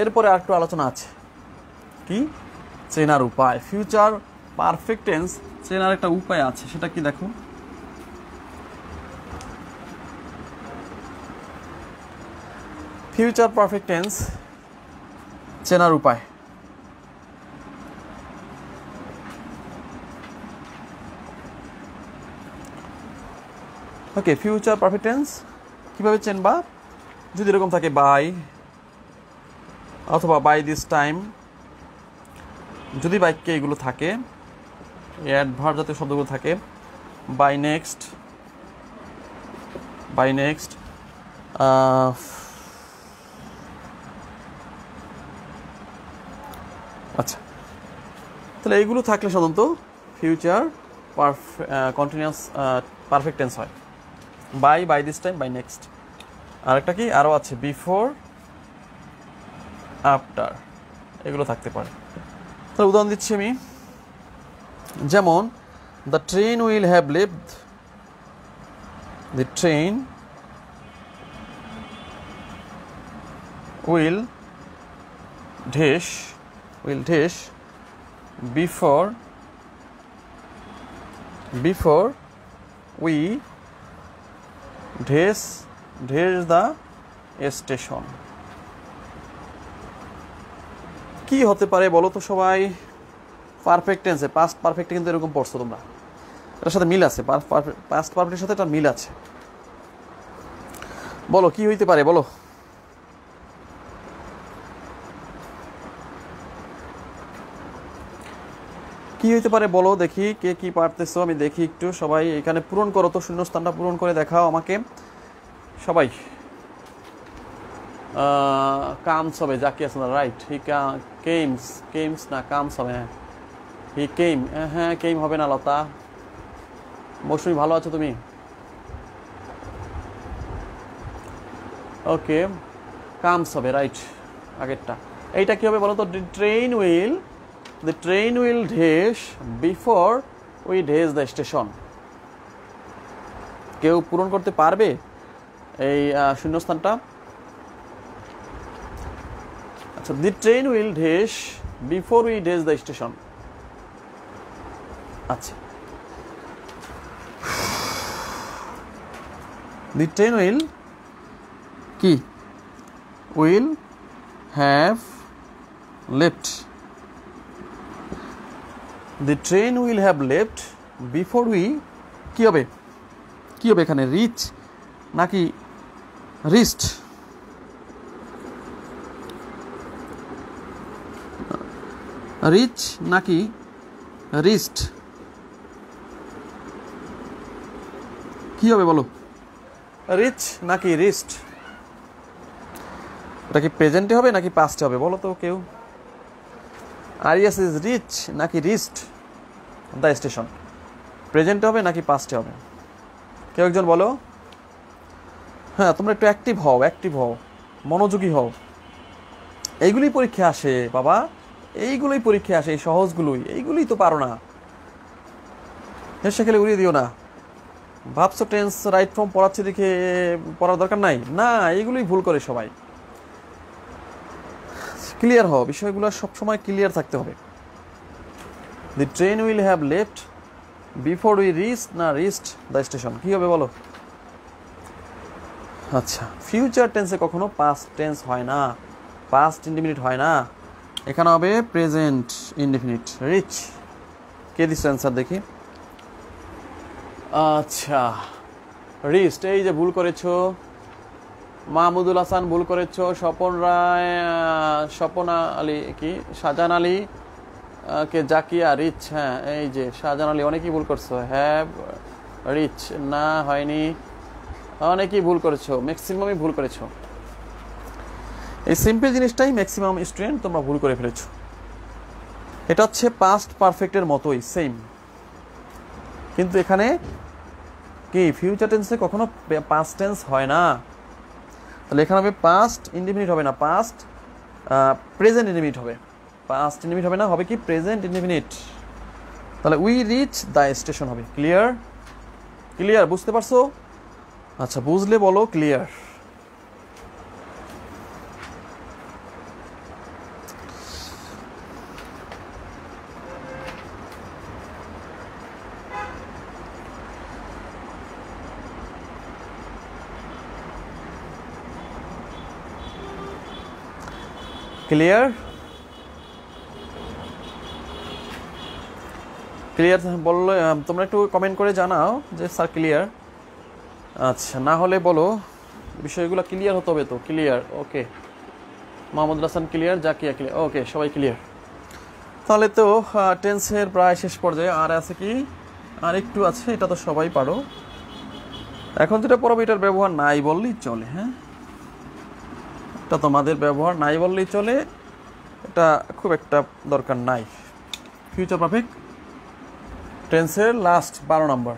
এরপরে আর একটু আলোচনা আছে, কি চেনার উপায়। ফিউচার পারফেক্ট টেন্স চেনার একটা উপায় আছে, সেটা কি দেখো। ফিউচার পারফেক্ট টেন্স চেনার উপায়, ওকে। ফিউচার পারফেক্ট টেন্স কিভাবে চেনবা? যদি এরকম থাকে বাই অথবা বাই দিস টাইম, যদি বাক্যে এগুলো থাকে, অ্যাডভার্ব জাতীয় শব্দগুলো থাকে, বাই নেক্সট, আচ্ছা তাহলে এইগুলো থাকলে সাধারণত ফিউচার কন্টিনিউয়াস পারফেক্ট টেন্স হয়। By this time, by next. আরেকটা কি আরও আছে, বিফোর, আফটার, এগুলো থাকতে পারে। তাহলে উদাহরণ দিচ্ছি আমি, যেমন the train will have left, the train will dash before we dash the station। কি হতে পারে বলো তো সবাই? পারফেক্ট টেন্সে পাস্ট পারফেক্টে কিন্তু এরকম পড়ছো তোমরা, এটার সাথে মিল আছে, পাস্ট পারফেক্টের সাথে এটা মিল আছে। বলো কি হইতে পারে, বলো। কি হইতে পারে বলো দেখি, কে কি পারতেছো আমি দেখি একটু। সবাই এখানে পূরণ করো তো, শূন্যস্থানটা পূরণ করে দেখাও আমাকে সবাই। কামস হবে, জাকি আছে না, রাইট। হি কেমস না কামস হবে, হ্যাঁ হি কেম, হ্যাঁ কেম হবে না লতা। মৌসুমি ভালো আছো তুমি? ওকে কামস হবে, রাইট আগেরটা। এইটা কি হবে বলো তো? The train will dash before we dash the station। কেউ পূরণ করতে পারবে এই শূন্যস্থানটা? আচ্ছা, the train will dash before we dash the station। আচ্ছা, the train will কি will have left, the train will have left before we কি হবে এখানে? রিচ নাকি রিস্ট? রিচ নাকি রিস্ট? কি হবে বলো? রিচ নাকি রিস্ট? এটা কি প্রেজেন্টে হবে নাকি পাস্টে হবে বলো তো কেউ? আরিয়াস ইজ রিচ নাকি রিস্ট দ্য স্টেশন? প্রেজেন্টে হবে নাকি পাস্টে হবে? কেউ একজন বলো। হ্যাঁ তোমরা একটু অ্যাক্টিভ হও, মনোযোগী হও। এইগুলোই পরীক্ষা আসে বাবা, এইগুলোই পরীক্ষা আসে, এই সহজগুলোই, এইগুলোই তো পারো না। হেসে খেলে উড়িয়ে দিও না। ভাবছো টেন্স রাইট ফর্ম পড়াচ্ছি দেখে পড়ার দরকার নাই, না এইগুলোই ভুল করে সবাই। ক্লিয়ার হও, বিষয়গুলো সবসময় ক্লিয়ার থাকতে হবে। The train will have left before we reach না রিচড দ্য স্টেশন, কি হবে বলো? আচ্ছা, ফিউচার টেন্সে কখনো পাস্ট টেন্স হয় না, পাস্ট ইনডিফিনিট হয় না, এখানে হবে প্রেজেন্ট ইনডিফিনিট। রিচ, কে দিচ্ছে অ্যান্সার দেখি? আচ্ছা, রিচড, এই যে ভুল করেছো মাহমুদুল হাসান, ভুল করেছো। স্বপন রায়, স্বপনা আলী, কি শাহজাহান আলী কে জাকিয়া রিচ, হ্যাঁ এই যে শাহজাহান আলী, অনেকেই ভুল করছো। হ্যাভ রিচ না, হয়নি, অনেকেই ভুল করেছো, ম্যাক্সিমামই ভুল করেছো। এই সিম্পল জিনিসটাই ম্যাক্সিমাম স্টুডেন্ট তোমরা ভুল করে ফেলেছো। এটা হচ্ছে পাস্ট পারফেক্টের মতোই সেম, কিন্তু এখানে কি ফিউচার টেন্সে কখনো পাস্ট টেন্স হয় না, তাহলে এখানে হবে পাস্ট ইনডিফিনিট হবে না, পাস্ট প্রেজেন্ট ইনডিফিনিট হবে। পাস্ট ইনডিফিনিট হবে না, হবে কি প্রেজেন্ট ইনডিফিনিট। তাহলে উই রিচ দ্য স্টেশন হবে। ক্লিয়ার? ক্লিয়ার, বুঝতে পারছো? আচ্ছা, বুঝলে বলো ক্লিয়ার। ক্লিয়ার? ক্লিয়ার বললে তোমরা একটু কমেন্ট করে জানাও যে স্যার ক্লিয়ার। আচ্ছা, না হলে বলো, বিষয়গুলো ক্লিয়ার হতে হবে তো। ক্লিয়ার, ওকে। মাহমুদুল হাসান ক্লিয়ার, জাকিয়া ক্লিয়ার, ওকে, সবাই ক্লিয়ার। তাহলে তো টেন্সের প্রায় শেষ পর্যায়ে। আর আছে কি? আর একটু আছে, এটা তো সবাই পারো। এখন যেটা পড়াবো এটার ব্যবহার নাই বললেই চলে। হ্যাঁ, এটা তোমাদের ব্যবহার নাই বললেই চলে, এটা খুব একটা দরকার নাই। ফিউচার পারফেক্ট টেন্সের লাস্ট 12 নম্বর।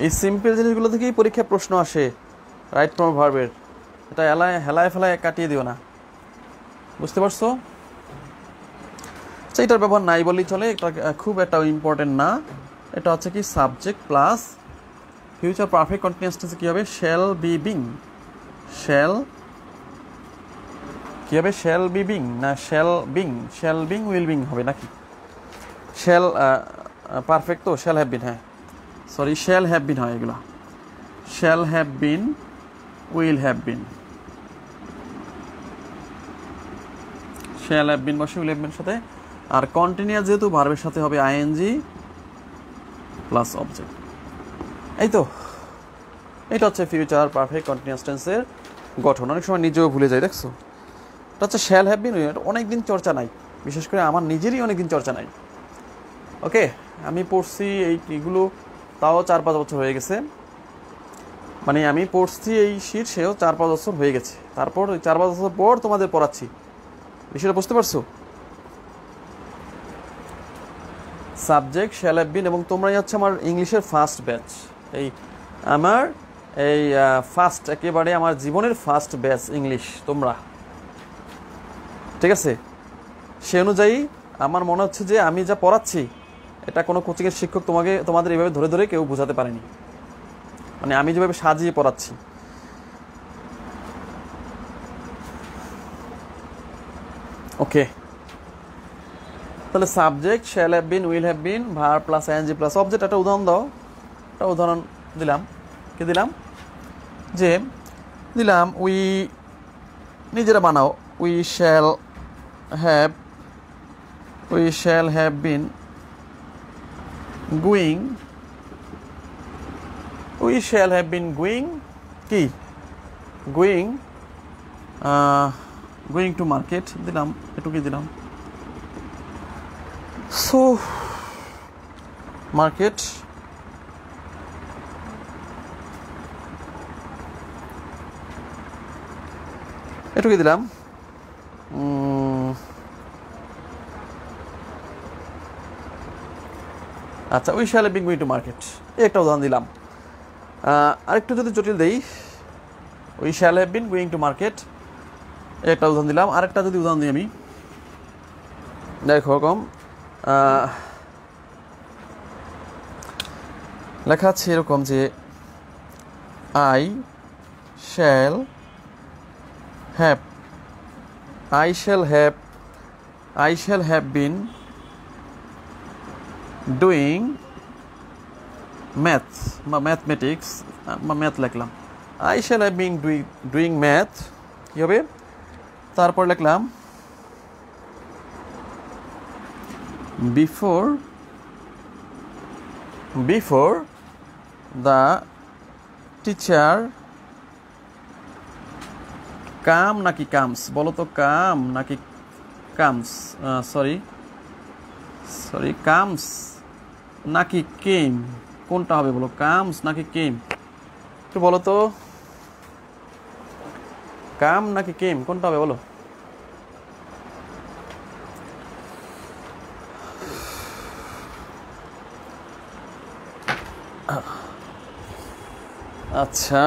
এই সিম্পল জিনিসগুলো থেকেই পরীক্ষায় প্রশ্ন আসে, রাইট ফর্ম ভার্বের। এটা হেলায় ফেলায় কাটিয়ে দিও না, বুঝতে পারছো? আচ্ছা, এটার ব্যবহার নাই বললেই চলে, এটা খুব একটা ইম্পর্টেন্ট না। এটা হচ্ছে কি subject plus future perfect continuous টেন্সে কি হবে? Shall be being. শ্যাল কি হবে? শ্যাল বি বিং না shall being? Shall being will being হবে নাকি? শ্যাল পারফেক্ট তো, শ্যাল হ্যাভ বিন, হ্যাঁ সরি, শ্যাল হ্যাভ বিন হয় এগুলো। Shall have been, will have been. Shall have been বসে উইল হ্যাভ বিন সাথে। আর কন্টিনিউয়াস যেহেতু ভার্বের সাথে হবে আইএনজি প্লাস অবজেক্ট। এই তো, এটা হচ্ছে ফিউচার পারফেক্ট কন্টিনিউয়াস টেন্সের গঠন। অনেক সময় নিজেও ভুলে যায়, দেখছো? এটা হচ্ছে শ্যাল হ্যাভ বিন, অনেকদিন চর্চা নাই, বিশেষ করে আমার নিজেরই অনেকদিন চর্চা নাই। ওকে, আমি পড়ছি এইগুলো তাও 4-5 বছর হয়ে গেছে, মানে আমি পড়ছি এই শীর্ষেও 4-5 বছর হয়ে গেছে। তারপর ওই 4-5 বছর পর তোমাদের পড়াচ্ছি, বিষয়টা বুঝতে পারছো? সাবজেক্ট শ্যাল হ্যাভ বিন, এবং তোমরাই হচ্ছে আমার ইংলিশের ফার্স্ট ব্যাচ। এই আমার এই ফার্স্ট, একেবারে আমার জীবনের ফার্স্ট ব্যাচ ইংলিশ তোমরা, ঠিক আছে? সে অনুযায়ী আমার মনে হচ্ছে যে আমি যা পড়াচ্ছি এটা কোনো কোচিংয়ের শিক্ষক তোমাদের এইভাবে ধরে ধরে কেউ বোঝাতে পারেনি, মানে আমি যেভাবে সাজিয়ে পড়াচ্ছি। ওকে, তাহলে subject shall have been, will have been, verb plus ING plus object. একটা উদাহরণ দাও। একটা উদাহরণ দিলাম, কি দিলাম? যে দিলাম উই, নিজেরা বানাও। We shall have been going, we shall have been going, কি গোয়িং টু মার্কেট দিলাম, এটুকুই দিলাম। সো মার্কেট, এটুকুই দিলাম। আচ্ছা, we shall have been going to market, একটা উদাহরণ দিলাম। আরেকটু যদি জটিল দেই, we shall have been going to market, একটা উদাহরণ দিলাম। আরেকটা যদি উদাহরণ দিই আমি, দেখো কম লেখা আছে এরকম যে I shall have I shall have been doing mathematics math লিখলাম I shall have been doing math কি হবে তারপর লিখলাম before the teacher come নাকি comes বলো তো come নাকি comes sorry comes নাকি came কোনটা হবে বলো comes নাকি came একটু বলো তো come নাকি came কোনটা হবে বলো আচ্ছা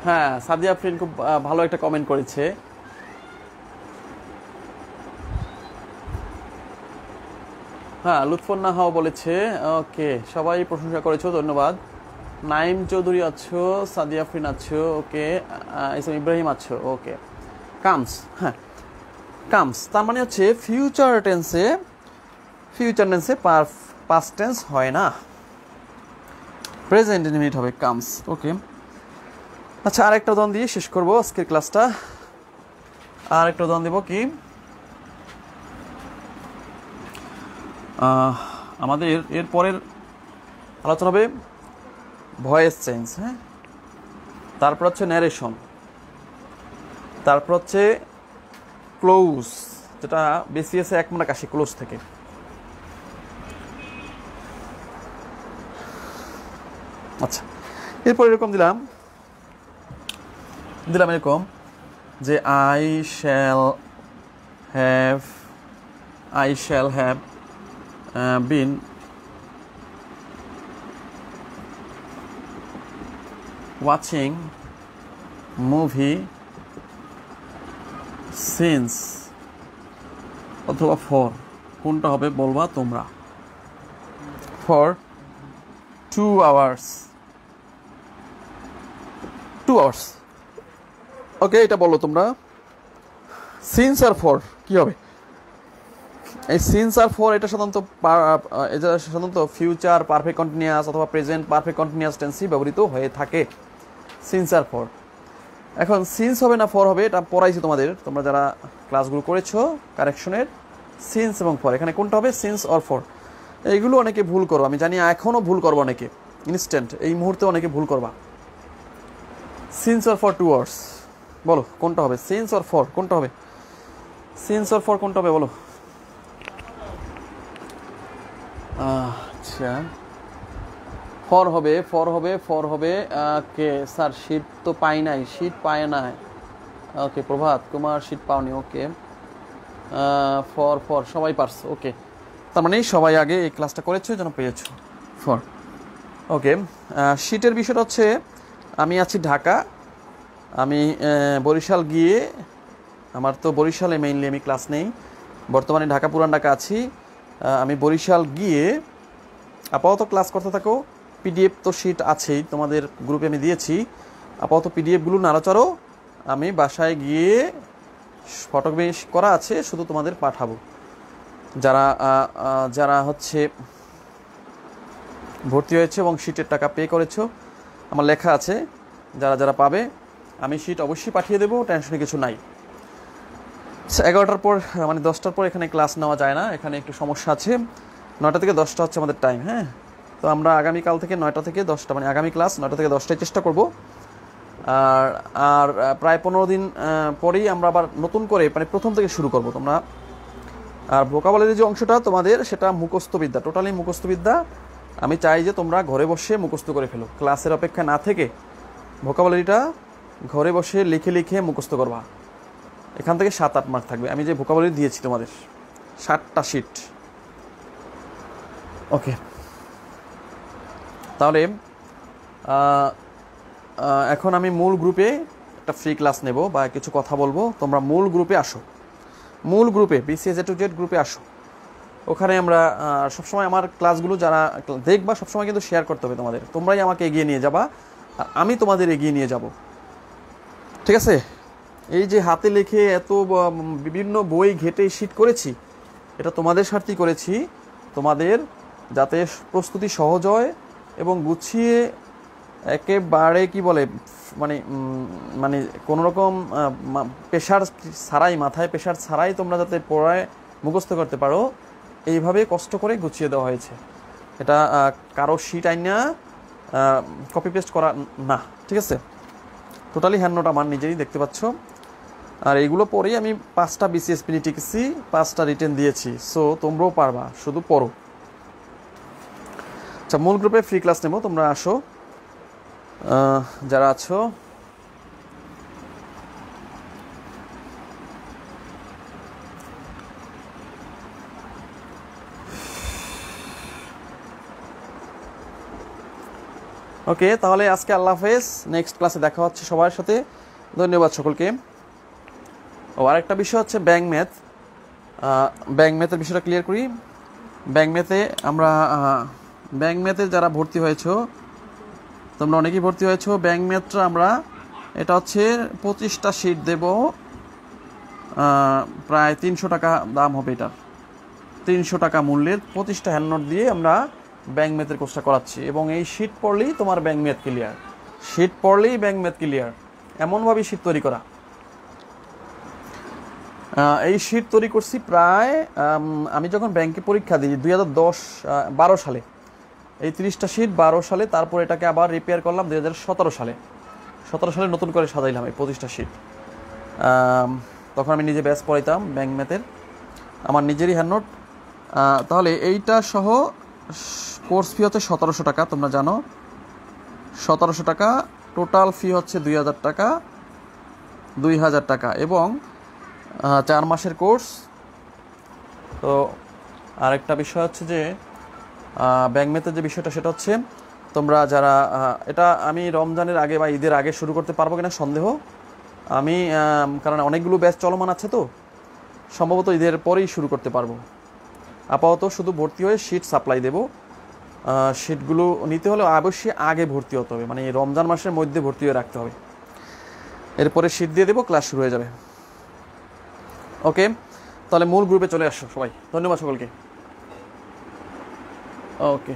হ্যাঁ সাদিয়া আফরিন খুব ভালো একটা কমেন্ট করেছে হ্যাঁ লুৎফুন্নাহাও বলেছে ওকে সবাই প্রশংসা করেছো ধন্যবাদ নাইম চৌধুরী আছো সাদিয়া আফরিন আছো ওকে ইসলাম ইব্রাহিম আছো ওকে কামস হ্যাঁ কামস তার মানে হচ্ছে ফিউচার টেন্সে পাস্ট টেন্স হয় না প্রেজেন্ট ইনডিফিনিট হবে কামস ওকে আচ্ছা আরেকটা উদাহরণ দিয়ে শেষ করবো আজকের ক্লাসটা আরেকটা উদাহরণ দেব কি আমাদের এর পরের আলোচনা হবে ভয়েস চেঞ্জ হ্যাঁ তারপর হচ্ছে ন্যারেশন তারপর হচ্ছে ক্লোজ যেটা বিসিএসে 1 মার্ক আসে ক্লোজ থেকে আচ্ছা এরপর এরকম দিলাম এরকম যে I shall have been watching movie since অথবা for কোনটা হবে বলবা তোমরা for 2 hours ওকে এটা বলো তোমরা সিন্স আর ফর কি হবে এই সিন্স আর ফর এটা সাধারণত ফিউচার পারফেক্ট কন্টিনিউয়াস অথবা প্রেজেন্ট পারফেক্ট কন্টিনিউয়াস টেন্সে ব্যবহৃত হয়ে থাকে সিন্স আর ফর এখন সিন্স হবে না ফর হবে এটা পড়াইছি তোমরা যারা ক্লাসগুলো করেছো কারেকশনের সিন্স এবং ফর এখানে কোনটা হবে সিন্স অর ফর এইগুলো অনেকে ভুল করো আমি জানি এখনও ভুল করবো অনেকে ইনস্ট্যান্ট এই মুহূর্তে অনেকে ভুল করবা সিন্স অর ফর 2 আওয়ার্স বলো কোনটা হবে সিন্স অর ফর কোনটা হবে সিন্স অর ফর কোনটা হবে বলো আচ্ছা ফর হবে কে স্যার শীট তো পাই নাই শীট পায় না ওকে প্রভাত কুমার শীট পাওনি ওকে ফর সবাই পারছো ওকে তার মানে সবাই আগে এই ক্লাসটা করেছো যেন পেয়েছো ফর ওকে শীটের বিষয়টা হচ্ছে আমি আছি ঢাকা আমি বরিশাল গিয়ে আমার তো বরিশালে মেইনলি আমি ক্লাস নেই বর্তমানে ঢাকা পুরান ঢাকা আছি আমি বরিশাল গিয়ে আপাতত ক্লাস করতে থাকো পিডিএফ তো শিট আছেই তোমাদের গ্রুপে আমি দিয়েছি আপাতত পিডিএফগুলো নাড়াচাড়ো আমি বাসায় গিয়ে ফটোকপি করা আছে শুধু তোমাদের পাঠাবো যারা হচ্ছে ভর্তি হয়েছে এবং শিটের টাকা পে করেছো আমার লেখা আছে যারা পাবে আমি শিট অবশ্যই পাঠিয়ে দেবো টেনশনে কিছু নাই 11টার পর মানে 10টার পর এখানে ক্লাস নেওয়া যায় না এখানে একটু সমস্যা আছে 9টা থেকে 10টা হচ্ছে আমাদের টাইম হ্যাঁ তো আমরা আগামীকাল থেকে 9টা থেকে 10টা মানে আগামী ক্লাস 9টা থেকে 10টায় চেষ্টা করব আর প্রায় 15 দিন পরেই আমরা আবার নতুন করে মানে প্রথম থেকে শুরু করব তোমরা আর ভোকাবুলারি যে অংশটা তোমাদের সেটা মুখস্থবিদ্যা টোটালি মুখস্থবিদ্যা আমি চাই যে তোমরা ঘরে বসে মুখস্থ করে ফেলো ক্লাসের অপেক্ষা না থেকে ভোকাবুলারিটা ঘরে বসে লিখে মুখস্থ করবা এখান থেকে 7-8 মার্ক থাকবে আমি যে ভোকাবুলারি দিয়েছি তোমাদের 7টা শিট ওকে তাহলে এখন আমি মূল গ্রুপে একটা ফ্রি ক্লাস নেব বা কিছু কথা বলবো তোমরা মূল গ্রুপে আসো মূল গ্রুপে বিসিএস এ টু জেড গ্রুপে আসো ওখানে আমরা সবসময় আমার ক্লাসগুলো যারা দেখবা সবসময় কিন্তু শেয়ার করতে হবে তোমাদের, তোমরাই আমাকে এগিয়ে নিয়ে যাবা আর আমি তোমাদের এগিয়ে নিয়ে যাব, ঠিক আছে? এই যে হাতে লিখে এত বিভিন্ন বই ঘেটে শীট করেছি, এটা তোমাদের স্বার্থেই করেছি, তোমাদের যাতে প্রস্তুতি সহজ হয় এবং গুছিয়ে একেবারে কি বলে মানে মানে কোনো রকম প্রেশার ছাড়াই, মাথায় প্রেশার ছাড়াই তোমরা যাতে পড়ায় মুখস্থ করতে পারো, এইভাবে কষ্ট করে গুছিয়ে দেওয়া হয়েছে। এটা কারো শিট আইনা কপি পেস্ট করা না, ঠিক আছে? টোটালি হ্যান্ড নোট আমার নিজেই, দেখতে পাচ্ছ। আর এইগুলো পরেই আমি 5টা বিসিএস পিডি টিকেছি, 5টা রিটেন দিয়েছি। সো তোমরাও পারবা, শুধু পড়ো। আচ্ছা, মূল গ্রুপে ফ্রি ক্লাস নেব, তোমরা আসো যারা আছো। ওকে, তাহলে আজকে আল্লাহ হাফেজ, নেক্সট ক্লাসে দেখা হচ্ছে সবার সাথে। ধন্যবাদ সকলকে। ও আরেকটা বিষয় হচ্ছে ব্যাংক ম্যাথ। ব্যাংক ম্যাথের বিষয়টা ক্লিয়ার করি। ব্যাংক ম্যাথে আমরা ব্যাংক ম্যাথে যারা ভর্তি হয়েছো, তোমরা অনেকেই ভর্তি হয়েছো। ব্যাংক ম্যাথটা আমরা, এটা হচ্ছে 25টা শিট দেব, প্রায় 300 টাকা দাম হবে। এটা 300 টাকা মূল্যের 25টা হ্যান্ড নোট দিয়ে আমরা ব্যাংক ম্যাথের কোর্সটা করাচ্ছি। এবং এই শিট পড়লেই তোমার ব্যাংক ম্যাথ ক্লিয়ার, শিট পড়লেই ব্যাংক ম্যাথ ক্লিয়ার, এমনভাবেই শিট তৈরি করা। এই শিট তৈরি করছি প্রায় আমি যখন ব্যাংকে পরীক্ষা দিই 2012 সালে, এই 30টা শিট 12 সালে, তারপর এটাকে আবার রিপেয়ার করলাম 2017 সালে। 17 সালে নতুন করে সাজাইলাম এই 25টা শিট। তখন আমি নিজে ব্যাচ পড়াইতাম ব্যাংক ম্যাথের, আমার নিজেরই হ্যান্ড নোট। তাহলে এইটা সহ কোর্স ফি হচ্ছে 1700 টাকা, তোমরা জানো 1700 টাকা। টোটাল ফি হচ্ছে 2000 টাকা, 2000 টাকা এবং 4 মাসের কোর্স। তো আরেকটা বিষয় হচ্ছে যে ব্যাংক ম্যাথের যে বিষয়টা, সেটা হচ্ছে তোমরা যারা এটা আমি রমজানের আগে বা ঈদের আগে শুরু করতে পারবো কিনা সন্দেহ আমি, কারণ অনেকগুলো ব্যাচ চলমান আছে, তো সম্ভবত ঈদের পরেই শুরু করতে পারবো। আপাতত শুধু ভর্তি হয়ে শিট সাপ্লাই দেবো। শিটগুলো নিতে হলে অবশ্যই আগে ভর্তি হতে হবে, মানে এই রমজান মাসের মধ্যে ভর্তি হয়ে রাখতে হবে। এরপরে শিট দিয়ে দেবো, ক্লাস শুরু হয়ে যাবে। ওকে, তাহলে মূল গ্রুপে চলে আসো সবাই। ধন্যবাদ সকলকে। ওকে।